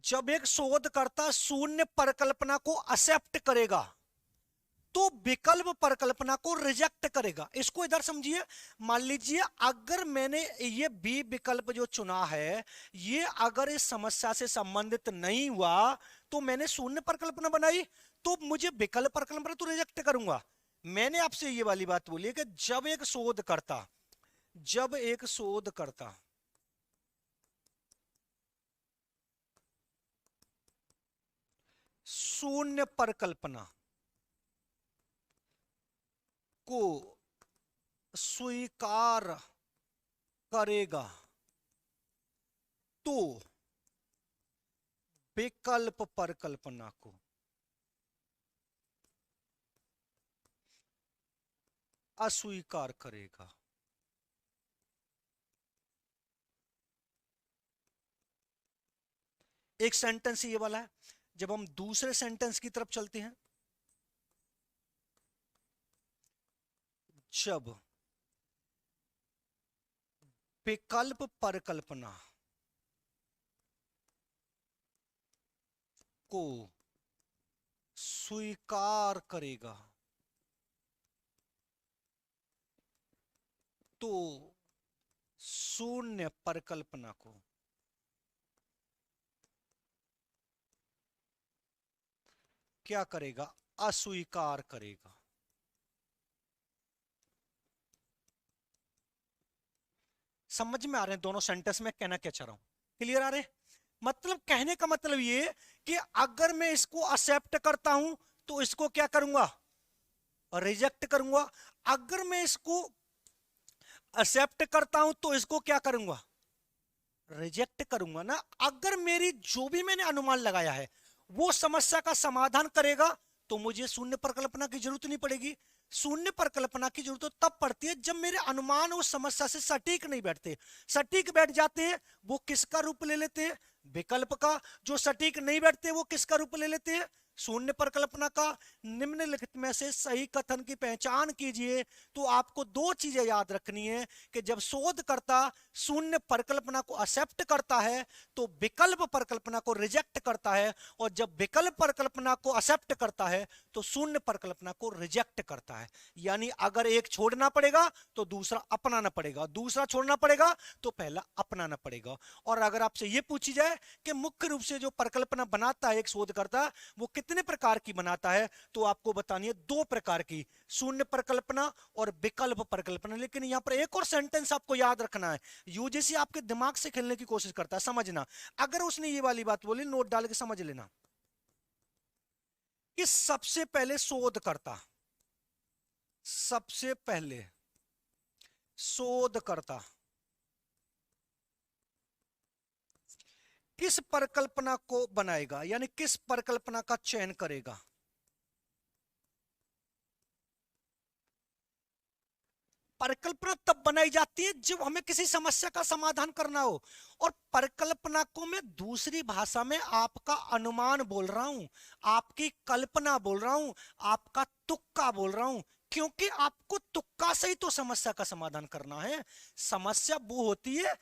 जब एक शोधकर्ता शून्य परिकल्पना को एक्सेप्ट करेगा, तो विकल्प परिकल्पना को रिजेक्ट करेगा। इसको इधर समझिए, मान लीजिए अगर मैंने ये बी विकल्प जो चुना है, ये अगर इस समस्या से संबंधित नहीं हुआ, तो मैंने शून्य परिकल्पना बनाई, तो मुझे विकल्प परिकल्पना तो रिजेक्ट करूंगा। मैंने आपसे ये वाली बात बोली है कि जब एक शोधकर्ता शून्य परिकल्पना को स्वीकार करेगा, तो विकल्प परिकल्पना को अस्वीकार करेगा। एक सेंटेंस ये वाला है। जब हम दूसरे सेंटेंस की तरफ चलते हैं, जब विकल्प परिकल्पना को स्वीकार करेगा, तो शून्य परिकल्पना को क्या करेगा? अस्वीकार करेगा। समझ में आ रहे हैं दोनों सेंटेंस में कहना क्या चाह रहा हूं? क्लियर आ रहे? मतलब कहने का मतलब ये कि अगर मैं इसको एक्सेप्ट करता हूं, तो इसको क्या करूंगा? रिजेक्ट करूंगा। अगर मैं इसको एक्सेप्ट करता हूं, तो इसको क्या करूंगा? रिजेक्ट करूंगा ना। अगर मेरी जो भी मैंने अनुमान लगाया है वो समस्या का समाधान करेगा, तो मुझे शून्य परिकल्पना की जरूरत नहीं पड़ेगी। शून्य परिकल्पना की जरूरत तब पड़ती है जब मेरे अनुमान उस समस्या से सटीक नहीं बैठते। सटीक बैठ जाते हैं, वो किसका रूप ले लेते हैं? विकल्प का। जो सटीक नहीं बैठते, वो किसका रूप ले लेते हैं? शून्य परिकल्पना का। निम्नलिखित में से सही कथन की पहचान कीजिए। तो आपको 2 चीजें याद रखनी है कि जब शोधकर्ता शून्य परिकल्पना को एक्सेप्ट करता है, तो विकल्प परिकल्पना को रिजेक्ट करता है, और जब विकल्प परिकल्पना को एक्सेप्ट करता है, तो शून्य परिकल्पना को रिजेक्ट करता है। यानी अगर एक छोड़ना पड़ेगा, तो दूसरा अपनाना पड़ेगा, दूसरा छोड़ना पड़ेगा, तो पहला अपनाना पड़ेगा। और अगर आपसे यह पूछी जाए कि मुख्य रूप से जो परिकल्पना बनाता है एक शोधकर्ता, वो कितने प्रकार की बनाता है, तो आपको बतानी है 2 प्रकार की, शून्य परिकल्पना और विकल्प परिकल्पना। लेकिन यहां पर एक और सेंटेंस आपको याद रखना है, यूजीसी आपके दिमाग से खेलने की कोशिश करता है। समझना, अगर उसने ये वाली बात बोली, नोट डाल के समझ लेना कि सबसे पहले शोधकर्ता सबसे पहले शोधकर्ता किस परिकल्पना को बनाएगा, यानी किस परिकल्पना का चयन करेगा? परिकल्पना तब बनाई जाती है जब हमें किसी समस्या का समाधान करना हो, और परिकल्पना को मैं दूसरी भाषा में आपका अनुमान बोल रहा हूं, आपकी कल्पना बोल रहा हूं, आपका तुक्का बोल रहा हूं, क्योंकि आपको तुक्का से ही तो समस्या का समाधान करना है। समस्या वो होती है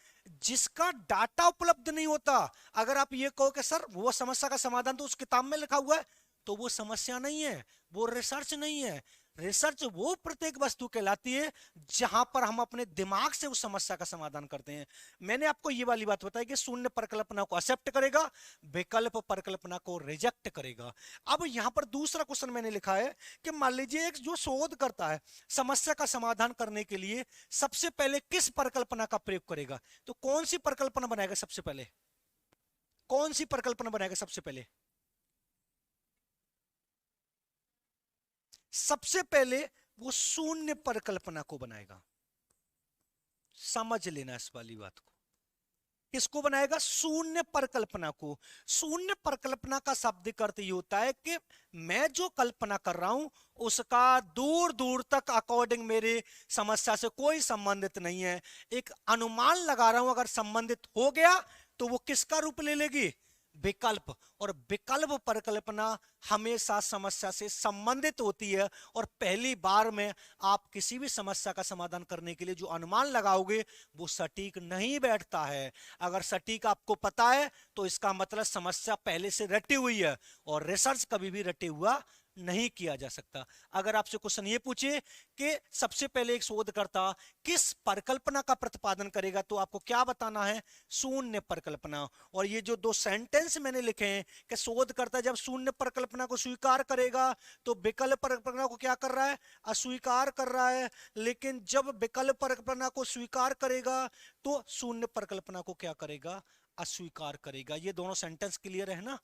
जिसका डाटा उपलब्ध नहीं होता। अगर आप ये कहो कि सर वो समस्या का समाधान तो उस किताब में लिखा हुआ है, तो वो समस्या नहीं है, वो रिसर्च नहीं है। रिसर्च वो प्रत्येक वस्तु कहलाती है जहां पर हम अपने दिमाग से उस समस्या का समाधान करते हैं। मैंने आपको ये वाली बात बताई कि शून्य परिकल्पना को एक्सेप्ट करेगा, विकल्प परिकल्पना को रिजेक्ट करेगा। अब यहां पर दूसरा क्वेश्चन मैंने लिखा है कि मान लीजिए एक जो शोध करता है समस्या का समाधान करने के लिए सबसे पहले किस परिकल्पना का प्रयोग करेगा, तो कौन सी परिकल्पना बनाएगा सबसे पहले? कौन सी परिकल्पना बनाएगा सबसे पहले? सबसे पहले वो शून्य परिकल्पना को बनाएगा। समझ लेना इस वाली बात को। किसको बनाएगा? शून्य परिकल्पना को। शून्य परिकल्पना का शाब्दिक अर्थ ये होता है कि मैं जो कल्पना कर रहा हूं उसका दूर दूर तक अकॉर्डिंग मेरे समस्या से कोई संबंधित नहीं है। एक अनुमान लगा रहा हूं, अगर संबंधित हो गया तो वो किसका रूप ले लेगी? विकल्प। और विकल्प परिकल्पना हमेशा समस्या से संबंधित होती है, और पहली बार में आप किसी भी समस्या का समाधान करने के लिए जो अनुमान लगाओगे वो सटीक नहीं बैठता है। अगर सटीक आपको पता है तो इसका मतलब समस्या पहले से रटी हुई है, और रिसर्च कभी भी रटे हुआ नहीं किया जा सकता। अगर आपसे क्वेश्चन ये पूछे कि सबसे पहले एक शोधकर्ता किस परिकल्पना का प्रतिपादन करेगा, तो आपको क्या बताना है? शून्य परिकल्पना। और ये जो दो सेंटेंस मैंने लिखे हैं कि शोधकर्ता जब शून्य परिकल्पना को स्वीकार करेगा तो विकल्प परिकल्पना को क्या कर रहा है? अस्वीकार कर रहा है। लेकिन जब विकल्प परिकल्पना को स्वीकार करेगा तो शून्य परिकल्पना को क्या करेगा? अस्वीकार करेगा। ये दोनों सेंटेंस क्लियर है ना?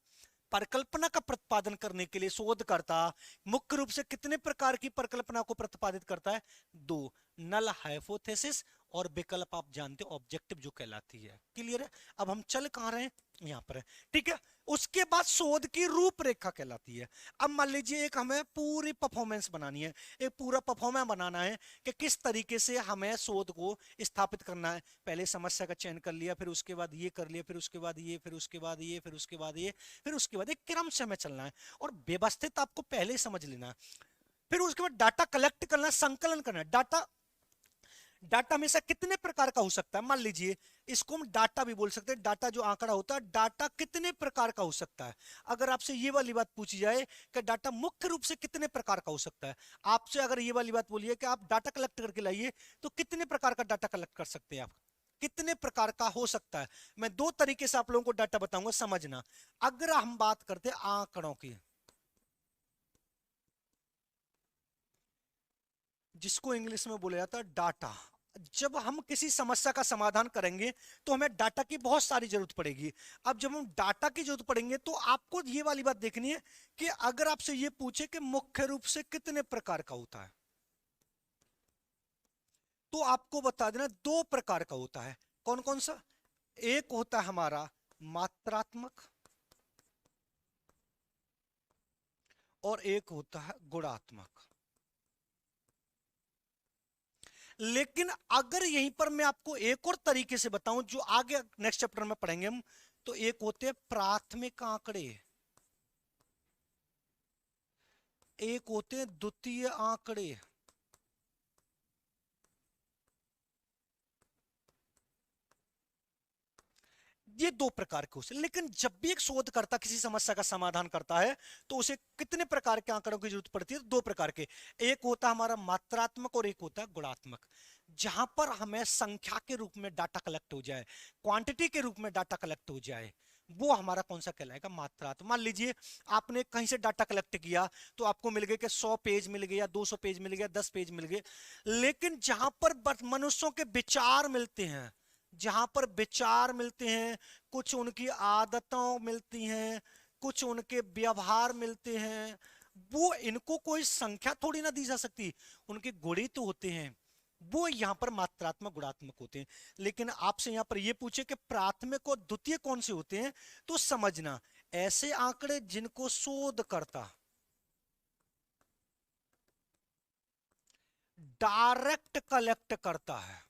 परिकल्पना का प्रतिपादन करने के लिए शोधकर्ता मुख्य रूप से कितने प्रकार की परिकल्पना को प्रतिपादित करता है? दो, नल हाइपोथेसिस और विकल्प आप जानते हो ऑब्जेक्टिव जो कहलाती है। क्लियर है? अब हम चल कहां रहे हैं? यहां पर है। ठीक है। उसके बाद शोध की रूपरेखा कहलाती है। अब मान लीजिए एक हमें पूरी परफॉर्मेंस बनानी है, एक पूरा परफॉर्मेंस बनाना है कि किस तरीके से हमें शोध को स्थापित करना है। पहले समस्या का चयन कर लिया, फिर उसके बाद ये कर लिया, फिर उसके बाद ये, फिर उसके बाद ये, फिर उसके बाद ये, फिर उसके बाद एक क्रम से हमें चलना है, और व्यवस्थित आपको पहले समझ लेना है। फिर उसके बाद डाटा कलेक्ट करना, संकलन करना है। डाटा हमेशा कितने प्रकार का हो सकता है? मान लीजिए इसको हम डाटा भी बोल सकते हैं। डाटा जो आंकड़ा होता है, डाटा कितने प्रकार का हो सकता है? अगर आपसे ये वाली बात पूछी जाए कि डाटा मुख्य रूप से कितने प्रकार का हो सकता है, आपसे अगर ये वाली बात बोलिए कि आप डाटा कलेक्ट करके लाइए, तो कितने प्रकार का डाटा कलेक्ट कर सकते हैं आप? कितने प्रकार का हो सकता है? मैं दो तरीके से आप लोगों को डाटा बताऊंगा, समझना। अगर हम बात करते हैं आंकड़ों की, जिसको इंग्लिश में बोला जाता है डाटा, जब हम किसी समस्या का समाधान करेंगे तो हमें डाटा की बहुत सारी जरूरत पड़ेगी। अब जब हम डाटा की जरूरत पड़ेंगे तो आपको ये वाली बात देखनी है कि अगर आपसे ये पूछे कि मुख्य रूप से कितने प्रकार का होता है, तो आपको बता देना दो प्रकार का होता है। कौन कौन सा? एक होता है हमारा मात्रात्मक, और एक होता है गुणात्मक। लेकिन अगर यहीं पर मैं आपको एक और तरीके से बताऊं जो आगे नेक्स्ट चैप्टर में पढ़ेंगे हम, तो एक होते हैं प्राथमिक आंकड़े, एक होते हैं द्वितीय आंकड़े। ये दो प्रकार के होते हैं। लेकिन जब भी एक शोधकर्ता किसी समस्या का समाधान करता है तो उसे कितने प्रकार के आंकड़ों की जरूरत पड़ती है? दो प्रकार के। एक होता है हमारा मात्रात्मक और एक होता है गुणात्मक, जहां पर हमें संख्या के रूप में डाटा कलेक्ट हो जाए, क्वांटिटी के रूप में डाटा कलेक्ट हो जाए, वो हमारा कौन सा कहलाएगा? मात्रात्मक। मान लीजिए आपने कहीं से डाटा कलेक्ट किया तो आपको मिल गया कि 100 पेज मिल गया, 200 पेज मिल गया, 10 पेज मिल गए। लेकिन जहां पर मनुष्यों के विचार मिलते हैं, जहां पर विचार मिलते हैं, कुछ उनकी आदतों मिलती हैं, कुछ उनके व्यवहार मिलते हैं, वो इनको कोई संख्या थोड़ी ना दी जा सकती, उनके गुणित होते हैं, वो यहां पर मात्रात्मक गुणात्मक होते हैं। लेकिन आपसे यहां पर ये पूछे कि प्राथमिक और द्वितीय कौन से होते हैं, तो समझना ऐसे आंकड़े जिनको शोधकर्ता डायरेक्ट कलेक्ट करता है।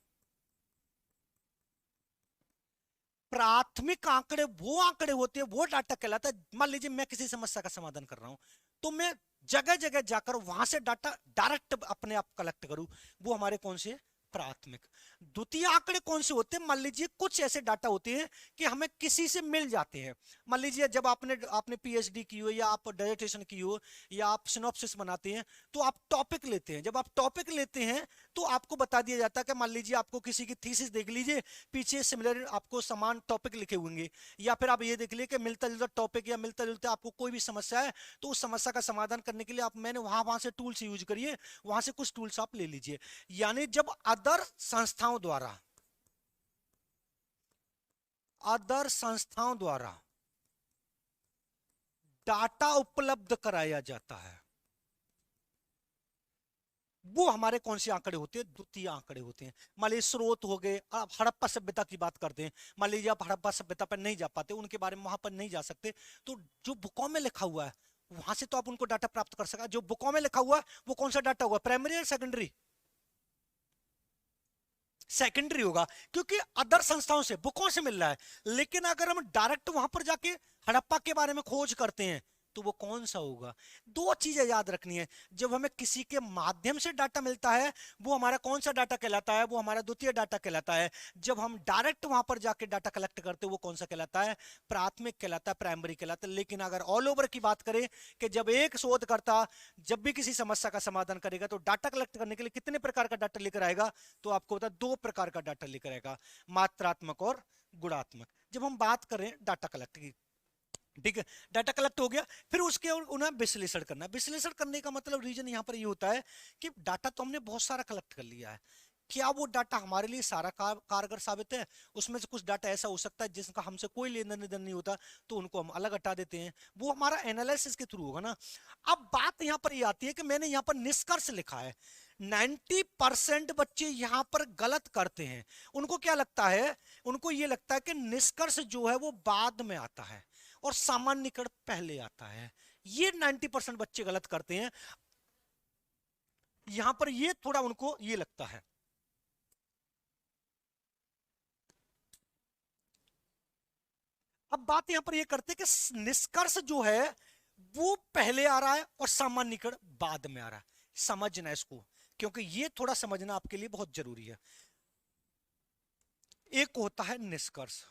प्राथमिक आंकड़े वो आंकड़े होते हैं, वो डाटा कहलाता है। मान लीजिए मैं किसी समस्या का समाधान कर रहा हूं, तो मैं जगह जगह जाकर वहां से डाटा डायरेक्ट अपने आप कलेक्ट करूं, वो हमारे कौन से प्राथमिक। द्वितीय आंकड़े कौन से होते हैं, मान लीजिए कुछ ऐसे डाटा होते हैं कि हमें किसी से मिल जाते हैं। मान लीजिए जब आपने आपने पीएचडी की हो या आप डिसर्टेशन की हो या आप सिनॉप्सिस बनाते हैं, तो आप टॉपिक लेते हैं। जब आप टॉपिक लेते हैं तो आपको बता दिया जाता है कि मान लीजिए आपको किसी की थीसिस देख लीजिए, पीछे सिमिलर आपको समान टॉपिक लिखे होंगे, या फिर आप ये देख लीजिए कि मिलता जुलता टॉपिक या मिलता जुलता आपको कोई भी समस्या है, तो उस समस्या का समाधान करने के लिए आप मैंने वहां वहां से टूल्स यूज करिए, वहां से कुछ टूल्स आप ले लीजिए। यानी जब अदर संस्थाओं द्वारा डाटा उपलब्ध कराया जाता है, वो हमारे कौन से आंकड़े होते हैं, द्वितीय आंकड़े होते हैं। मान लीजिए स्रोत हो गए, आप हड़प्पा सभ्यता की बात करते हैं, मान लीजिए आप हड़प्पा सभ्यता पर नहीं जा पाते, उनके बारे में वहां पर नहीं जा सकते, तो जो बुकों में लिखा हुआ है वहां से तो आप उनको डाटा प्राप्त कर सका। जो बुकों में लिखा हुआ है वो कौन सा डाटा हुआ, प्राइमरी या सेकेंडरी? सेकेंडरी होगा, क्योंकि अदर संस्थाओं से बुकों से मिल रहा है। लेकिन अगर हम डायरेक्ट वहां पर जाके हड़प्पा के बारे में खोज करते हैं, तो वो कौन सा होगा? दो चीजें याद रखनी है, जब हमें किसी के माध्यम से डाटा मिलता है वो हमारा कौन सा डाटा कहलाता है, वो हमारा द्वितीय डाटा कहलाता है। जब हम डायरेक्ट वहां पर जाके डाटा कलेक्ट करते हैं वो कौन सा कहलाता है, प्राथमिक कहलाता है, प्राइमरी कहलाता है। लेकिन अगर ऑल ओवर की बात करें कि जब एक शोधकर्ता जब भी किसी समस्या का समाधान करेगा तो डाटा कलेक्ट करने के लिए कितने प्रकार का डाटा लेकर आएगा, तो आपको बता दो प्रकार का डाटा लेकर आएगा, मात्रात्मक और गुणात्मक। जब हम बात करें डाटा कलेक्ट की, ठीक है, डाटा कलेक्ट हो गया, फिर उसके उन्हें विश्लेषण करना। विश्लेषण करने का मतलब रीजन यहां पर ये होता है कि डाटा तो हमने बहुत सारा कलेक्ट कर लिया है, क्या वो डाटा हमारे लिए सारा कारगर साबित है? उसमें से कुछ डाटा ऐसा हो सकता है जिसका हमसे कोई लेन देन नहीं होता, तो उनको हम अलग हटा देते हैं, वो हमारा एनालिसिस के थ्रू होगा ना। अब बात यहां पर ये आती है कि मैंने यहां पर निष्कर्ष लिखा है, 90% बच्चे यहां पर गलत करते हैं। उनको क्या लगता है, उनको ये लगता है कि निष्कर्ष जो है वो बाद में आता है और सामान्यीकरण पहले आता है। ये 90% बच्चे गलत करते हैं, यहां पर ये थोड़ा उनको ये लगता है। अब बात यहां पर ये करते हैं कि निष्कर्ष जो है वो पहले आ रहा है और सामान्यीकरण बाद में आ रहा है। समझना इसको, क्योंकि ये थोड़ा समझना आपके लिए बहुत जरूरी है। एक होता है निष्कर्ष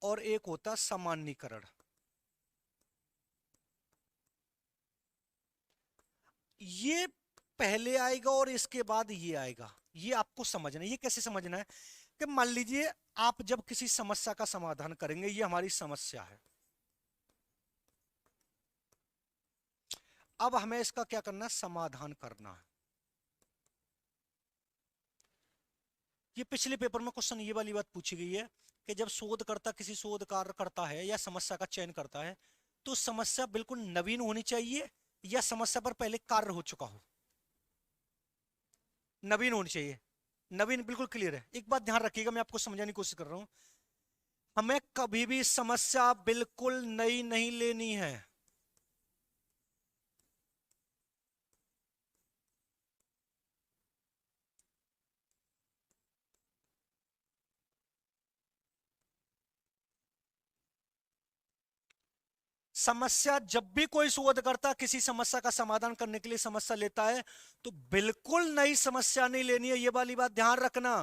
और एक होता है सामान्यीकरण। ये पहले आएगा और इसके बाद ये आएगा, ये आपको समझना है। ये कैसे समझना है कि मान लीजिए आप जब किसी समस्या का समाधान करेंगे, ये हमारी समस्या है, अब हमें इसका क्या करना है, समाधान करना है। ये पिछले पेपर में क्वेश्चन ये वाली बात पूछी गई है कि जब शोधकर्ता किसी शोध कार्य करता है या समस्या का चयन करता है, तो समस्या बिल्कुल नवीन होनी चाहिए या समस्या पर पहले कार्य हो चुका हो? नवीन होनी चाहिए, नवीन बिल्कुल क्लियर है। एक बात ध्यान रखिएगा, मैं आपको समझाने की कोशिश कर रहा हूं, हमें कभी भी समस्या बिल्कुल नई नहीं लेनी है। समस्या जब भी कोई शोधकर्ता किसी समस्या का समाधान करने के लिए समस्या लेता है, तो बिल्कुल नई समस्या नहीं लेनी है, ये वाली बात ध्यान रखना।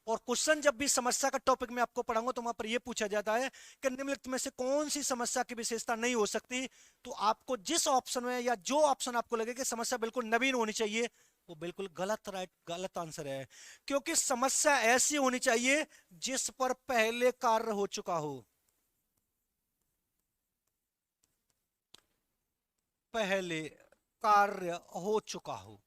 और क्वेश्चन जब भी समस्या का टॉपिक में आपको पढ़ाऊंगा तो वहां पर यह पूछा जाता है कि निम्नलिखित में से कौन सी समस्या की विशेषता नहीं हो सकती, तो आपको जिस ऑप्शन में या जो ऑप्शन आपको लगे कि समस्या बिल्कुल नवीन होनी चाहिए, वो बिल्कुल गलत, राइट, गलत आंसर है। क्योंकि समस्या ऐसी होनी चाहिए जिस पर पहले कार्य हो चुका हो, पहले कार्य हो चुका हो।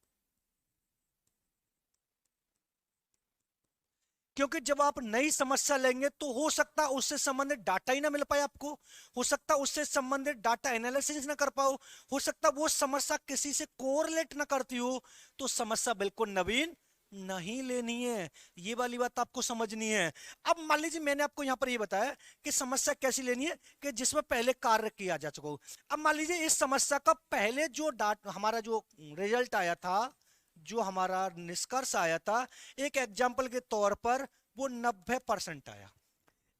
क्योंकि जब आप नई समस्या लेंगे तो हो सकता है उससे संबंधित डाटा ही ना मिल पाए आपको, हो सकता है उससे संबंधित डाटा एनालिसिस ना कर पाओ, हो सकता है वो समस्या किसी से कोरिलेट ना करती हो, तो समस्या बिल्कुल नवीन नहीं लेनी है। ये वाली बात आपको समझनी है। अब मान लीजिए मैंने आपको यहां पर ये बताया कि समस्या कैसी लेनी है कि जिसमें पहले कार्य किया जा चुका हो। अब मान लीजिए इस समस्या का पहले जो डाटा हमारा जो रिजल्ट आया था, जो हमारा निष्कर्ष आया था, एक एग्जाम्पल के तौर पर वो 90% आया।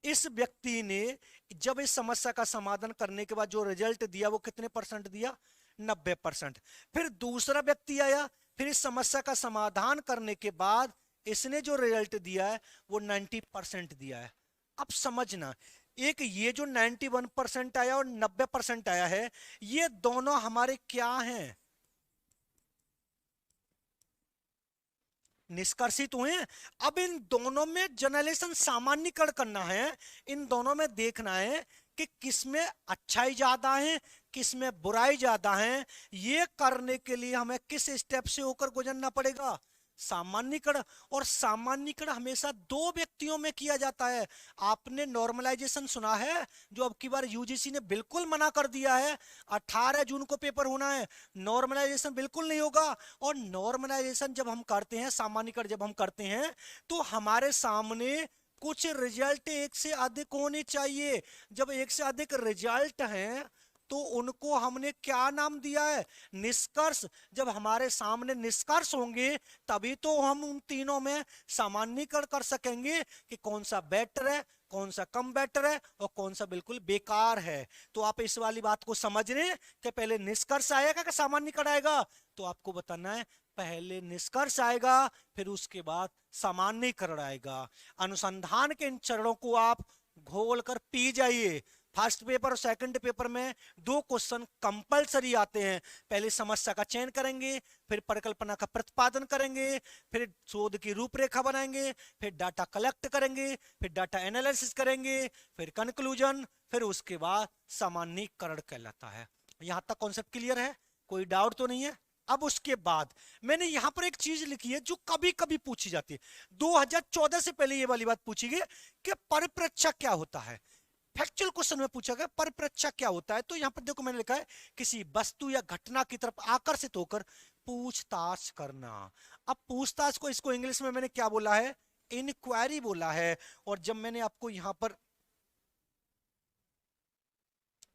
इस व्यक्ति ने जब इस समस्या का समाधान करने के बाद जो रिजल्ट दिया वो कितने परसेंट दिया? 90%। फिर दूसरा व्यक्ति आया, फिर इस समस्या का समाधान करने के बाद इसने जो रिजल्ट दिया है वो 90% दिया है। अब समझना, एक ये जो 91% आया और 90% आया है, ये दोनों हमारे क्या हैं? निष्कर्षित हुए। अब इन दोनों में जनरलाइजेशन सामान्यकरण करना है, इन दोनों में देखना है कि किसमें अच्छाई ज्यादा है, किसमें बुराई ज्यादा है। ये करने के लिए हमें किस स्टेप से होकर गुजरना पड़ेगा? सामान्यकरण। और सामान्यकरण हमेशा दो व्यक्तियों में किया जाता है। आपने नॉर्मलाइजेशन सुना है, जो अब की बार यूजीसी ने बिल्कुल मना कर दिया है, 18 जून को पेपर होना है, नॉर्मलाइजेशन बिल्कुल नहीं होगा। और नॉर्मलाइजेशन जब हम करते हैं, सामान्यकरण जब हम करते हैं, तो हमारे सामने कुछ रिजल्ट एक से अधिक होने चाहिए। जब एक से अधिक रिजल्ट हैं तो उनको हमने क्या नाम दिया है? निष्कर्ष। जब हमारे सामने निष्कर्ष होंगे तभी तो हम उन तीनों में सामान्यीकरण कर सकेंगे कि कौन सा बेटर है, कौन सा कम बेटर है और कौन सा बिल्कुल बेकार है। तो आप इस वाली बात को समझ रहे हैं कि पहले निष्कर्ष आएगा कि सामान्यीकरण आएगा? तो आपको बताना है पहले निष्कर्ष आएगा, फिर उसके बाद सामान्यीकरण आएगा। अनुसंधान के इन चरणों को आप घोल कर पी जाइए। फर्स्ट पेपर और सेकंड पेपर में दो क्वेश्चन कंपलसरी आते हैं। पहले समस्या का चयन करेंगे, फिर परिकल्पना का प्रतिपादन करेंगे, फिर शोध की रूपरेखा बनाएंगे, फिर डाटा कलेक्ट करेंगे, फिर डाटा एनालिसिस करेंगे, फिर कंक्लूजन, फिर उसके बाद सामान्यीकरण कहलाता है। यहां तक कॉन्सेप्ट क्लियर है? कोई डाउट तो नहीं है? अब उसके बाद मैंने यहां पर एक चीज लिखी है जो कभी कभी पूछी जाती है। 2014 से पहले ये वाली बात पूछी गई कि परिप्रेक्ष्य क्या होता है। फैक्चुअल क्वेश्चन में पूछा गया परिप्रेक्ष्य क्या होता है। तो यहां पर देखो मैंने लिखा है किसी वस्तु या घटना की तरफ आकर्षित होकर पूछताछ करना। अब पूछताछ को, इसको इंग्लिश में मैंने क्या बोला है? इंक्वायरी बोला है। और जब मैंने आपको यहां पर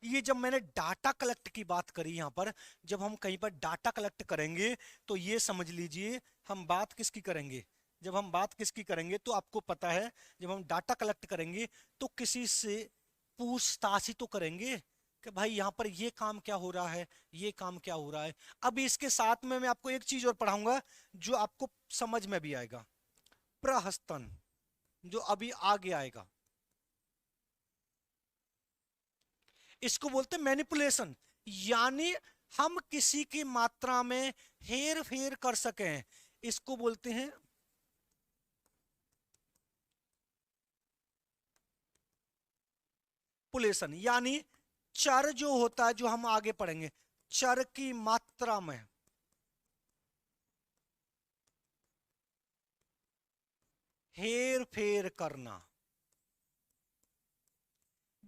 ये जब मैंने डाटा कलेक्ट की बात करी, यहां पर जब हम कहीं पर डाटा कलेक्ट करेंगे तो ये समझ लीजिए हम बात किसकी करेंगे? जब हम बात किसकी करेंगे तो आपको पता है, जब हम डाटा कलेक्ट करेंगे तो किसी से पूछताछ ही तो करेंगे कि भाई यहाँ पर ये काम क्या हो रहा है, ये काम क्या हो रहा है। अब इसके साथ में मैं आपको एक चीज और पढ़ाऊंगा जो आपको समझ में भी आएगा। प्रहस्तन, जो अभी आगे आएगा, इसको बोलते हैं मैनिपुलेशन। यानी हम किसी की मात्रा में हेर फेर कर सकें, इसको बोलते हैं पुलेशन। यानी चर जो होता है, जो हम आगे पढ़ेंगे, चर की मात्रा में हेर फेर करना।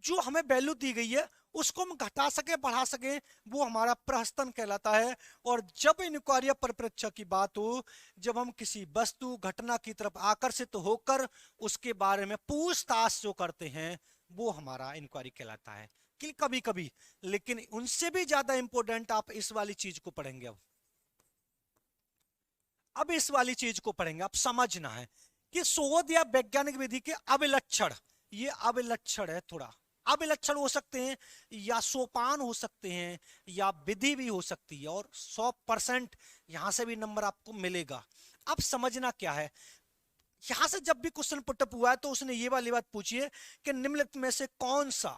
जो हमें वैल्यू दी गई है उसको हम घटा सके, बढ़ा सके, वो हमारा प्रहस्तन कहलाता है। और जब इंक्वायरी परिप्रेक्ष्य की बात हो, जब हम किसी वस्तु घटना की तरफ आकर्षित होकर उसके बारे में पूछताछ जो करते हैं, वो हमारा इंक्वायरी कहलाता है। कि कभी कभी, लेकिन उनसे भी ज्यादा इंपॉर्टेंट आप इस वाली चीज को पढ़ेंगे। अब इस वाली चीज को पढ़ेंगे, आप समझना है कि शोध या वैज्ञानिक विधि के अभिलक्षण, ये अभिलक्षण है थोड़ा। अभिलक्षण हो सकते हैं या सोपान हो सकते हैं या विधि भी हो सकती है, और 100% यहां से भी नंबर आपको मिलेगा। अब समझना क्या है, यहां से जब भी क्वेश्चन पुटअप हुआ है तो उसने ये वाली बात पूछी है कि निम्नलिखित में से कौन सा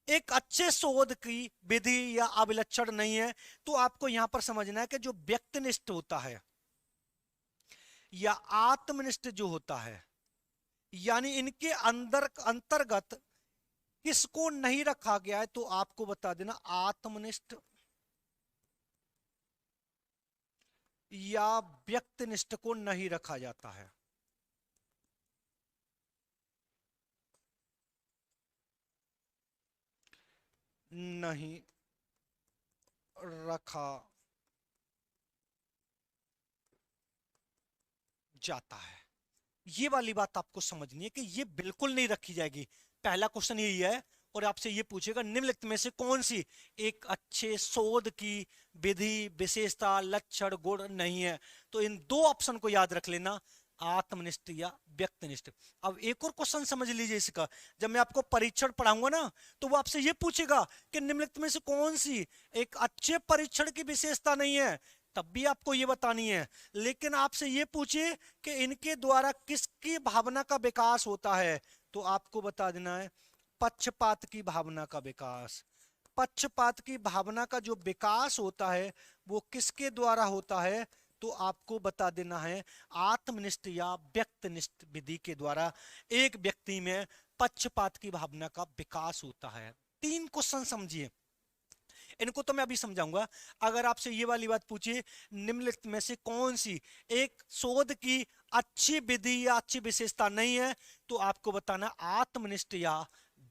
एक अच्छे शोध की विधि या अभिलक्षण नहीं है। तो आपको यहां पर समझना है कि जो व्यक्तिनिष्ठ होता है या आत्मनिष्ठ जो होता है, यानी इनके अंदर अंतर्गत किसको नहीं रखा गया है, तो आपको बता देना आत्मनिष्ठ या व्यक्तिनिष्ठ को नहीं रखा जाता है। नहीं रखा जाता है। ये वाली बात आपको समझनी है कि ये बिल्कुल नहीं रखी जाएगी। पहला क्वेश्चन यही है और आपसे ये पूछेगा निम्नलिखित में से कौन सी एक अच्छे शोध की विधि विशेषता लक्षण गुण नहीं है। तो इन दो ऑप्शन को याद रख लेना, आत्मनिष्ठ या व्यक्तिनिष्ठ। अब एक और क्वेश्चन समझ लीजिए इसका, जब मैं आपको परीक्षण पढ़ाऊंगा ना तो वो आपसे ये पूछेगा कि निम्नलिखित में से कौन सी एक अच्छे परीक्षण की विशेषता नहीं है, तब भी आपको ये बतानी है। लेकिन आपसे ये पूछे कि इनके द्वारा किसकी भावना का विकास होता है, तो आपको बता देना है पक्षपात की भावना का विकास। पक्षपात की भावना का जो विकास होता है वो किसके द्वारा होता है, तो आपको बता देना है आत्मनिष्ठ या व्यक्तिनिष्ठ विधि के द्वारा एक व्यक्ति में पक्षपात की भावना का विकास होता है। तीन क्वेश्चन समझिए, इनको तो मैं अभी समझाऊंगा। अगर आपसे ये वाली बात पूछिए निम्नलिखित में से कौन सी एक शोध की अच्छी विधि या अच्छी विशेषता नहीं है, तो आपको बताना आत्मनिष्ठ या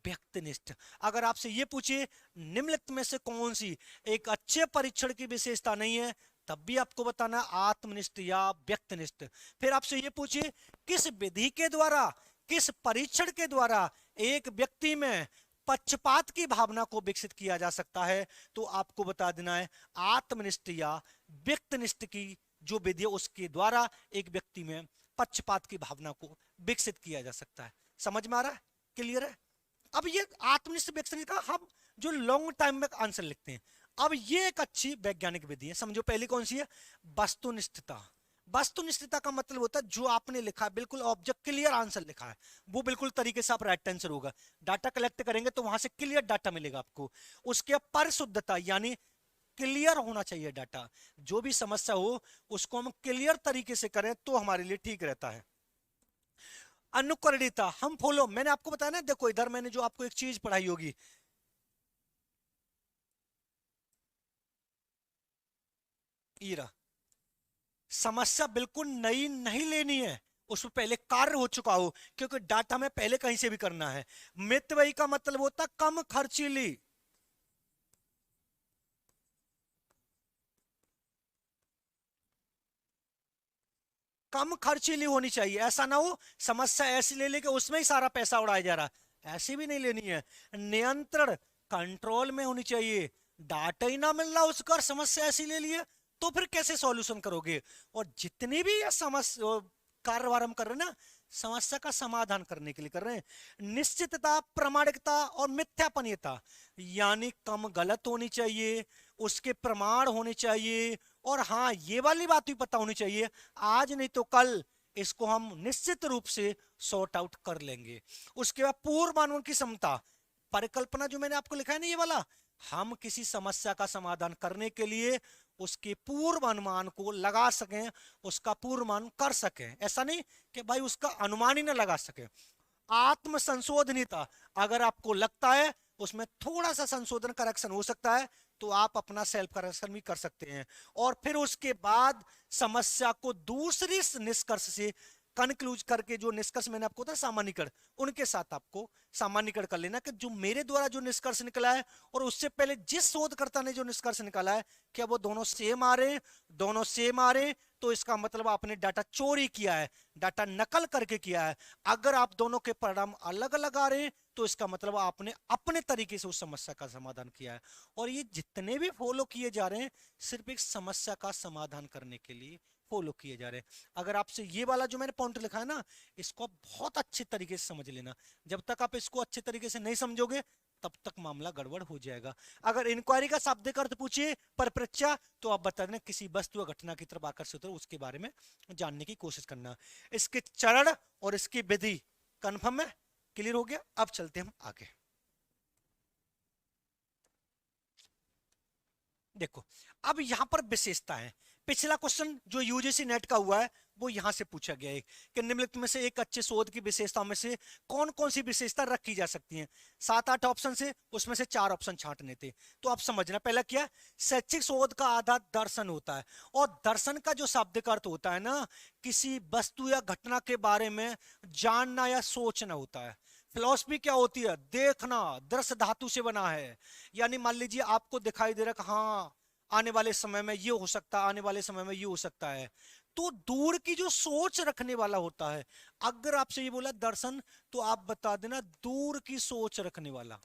व्यक्तिनिष्ठ। अगर आपसे ये पूछिए निम्नलिखित में से कौन सी एक अच्छे परीक्षण की विशेषता नहीं है, तब भी आपको बताना आत्मनिष्ठ या व्यक्तिनिष्ठ। फिर आपसे ये पूछिए किस विधि के द्वारा किस परीक्षण के द्वारा एक व्यक्ति में पक्षपात की भावना को विकसित किया जा सकता है, तो आपको बता देना है आत्मनिष्ठ या व्यक्तिनिष्ठ की जो विधि है उसके द्वारा एक व्यक्ति में पक्षपात की भावना को विकसित किया जा सकता है। समझ में आ रहा है? क्लियर है? अब ये आत्मनिष्ठ व्यक्तिनिष्ठ का हम जो लॉन्ग टाइम में आंसर लिखते हैं, अब ये एक अच्छी वैज्ञानिक विधि है। समझो पहली कौन सी है, वस्तुनिष्ठता। वस्तुनिष्ठता का मतलब होता है जो आपने लिखा है बिल्कुल ऑब्जेक्ट क्लियर आंसर लिखा है वो बिल्कुल तरीके से आप राइट आंसर होगा। डाटा कलेक्ट करेंगे तो वहां से क्लियर डाटा मिलेगा आपको। उसके परिशुद्धता यानी क्लियर होना चाहिए डाटा, जो भी समस्या हो उसको हम क्लियर तरीके से करें तो हमारे लिए ठीक रहता है। अनुकरणीयता हम फॉलो, मैंने आपको बताया ना, देखो इधर मैंने जो आपको एक चीज पढ़ाई होगी, ईरा समस्या बिल्कुल नई नहीं लेनी है, उसमें पहले कार्य हो चुका हो, क्योंकि डाटा में पहले कहीं से भी करना है। मितव्ययी का मतलब होता कम खर्चीली, कम खर्चीली होनी चाहिए। ऐसा ना हो समस्या ऐसी ले लेके उसमें ही सारा पैसा उड़ाया जा रहा, ऐसी भी नहीं लेनी है। नियंत्रण कंट्रोल में होनी चाहिए, डाटा ही ना मिल रहा उसका और समस्या ऐसी ले लिए तो फिर कैसे सॉल्यूशन करोगे। और जितनी भी ये समस्या कार्यवार हम कर रहे हैं ना समस्या का समाधान करने के लिए कर रहे हैं। निश्चितता प्रामाणिकता और मिथ्यापनीयता यानी कम गलत होनी चाहिए, उसके प्रमाण होने चाहिए, और हाँ ये वाली बात भी पता होनी चाहिए आज नहीं तो कल इसको हम निश्चित रूप से सॉर्ट आउट कर लेंगे। उसके बाद पूर्वानुमान की क्षमता, परिकल्पना जो मैंने आपको लिखा है ना ये वाला, हम किसी समस्या का समाधान करने के लिए उसके पूर्व अनुमान को लगा सकें, उसका पूर्वानुमान कर सकें, ऐसा नहीं कि भाई उसका अनुमान ही ना लगा सके। आत्म संशोधनीयता, अगर आपको लगता है उसमें थोड़ा सा संशोधन करेक्शन हो सकता है तो आप अपना सेल्फ करेक्शन भी कर सकते हैं। और फिर उसके बाद समस्या को दूसरी निष्कर्ष से कंक्लूज करके जो निष्कर्ष मैंने आपको बताया सामान्यीकरण, उनके साथ आपको सामान्यीकरण कर लेना कि जो मेरे द्वारा जो निष्कर्ष निकला है और उससे पहले जिस शोधकर्ता ने जो निष्कर्ष निकाला है क्या वो दोनों सेम आ रहे हैं। दोनों सेम आ रहे हैं तो इसका मतलब आपने डाटा चोरी किया है, डाटा नकल करके किया है। अगर आप दोनों के परिणाम अलग अलग आ रहे हैं तो इसका मतलब आपने अपने तरीके से उस समस्या का समाधान किया है। और ये जितने भी फॉलो किए जा रहे हैं सिर्फ एक समस्या का समाधान करने के लिए फॉलो किए जा रहे हैं। अगर आपसे ये वाला जो मैंने पॉइंट लिखा है ना इसको आप बहुत अच्छे तरीके से समझ लेना, जब तक आप इसको अच्छे तरीके से नहीं समझोगे तब तक मामला गड़बड़ हो जाएगा। अगर इंक्वायरी का शाब्दिक अर्थ पूछिए परप्रच्छा तो आप बता देना किसी वस्तु या घटना की तरफ आकर्षित हो उसके बारे में जानने की कोशिश करना। इसके चरण और इसकी विधि कन्फर्म है, क्लियर हो गया। अब चलते हम आगे। देखो अब यहां पर विशेषता है। पिछला क्वेश्चन जो यूजीसी नेट का हुआ है वो यहां से पूछा गया है कि निम्नलिखित में से एक अच्छे शोध की विशेषताओं में से कौन कौन सी विशेषता रखी जा सकती हैं। 7-8 ऑप्शन से उसमें से 4 ऑप्शन छांटने थे। तो आप समझना पहला क्या, शैक्षिक शोध का आधार दर्शन होता है और दर्शन का जो शाब्दिक अर्थ होता है ना किसी वस्तु या घटना के बारे में जानना या सोचना होता है। फिलॉसफी क्या होती है? देखना, दृश्य धातु से बना है। यानी मान लीजिए आपको दिखाई दे रहा है कि हाँ आने वाले समय में ये हो सकता है, आने वाले समय में ये हो सकता है। तो दूर की जो सोच रखने वाला होता है, अगर आपसे ये बोला दर्शन, तो आप बता देना दूर की सोच रखने वाला।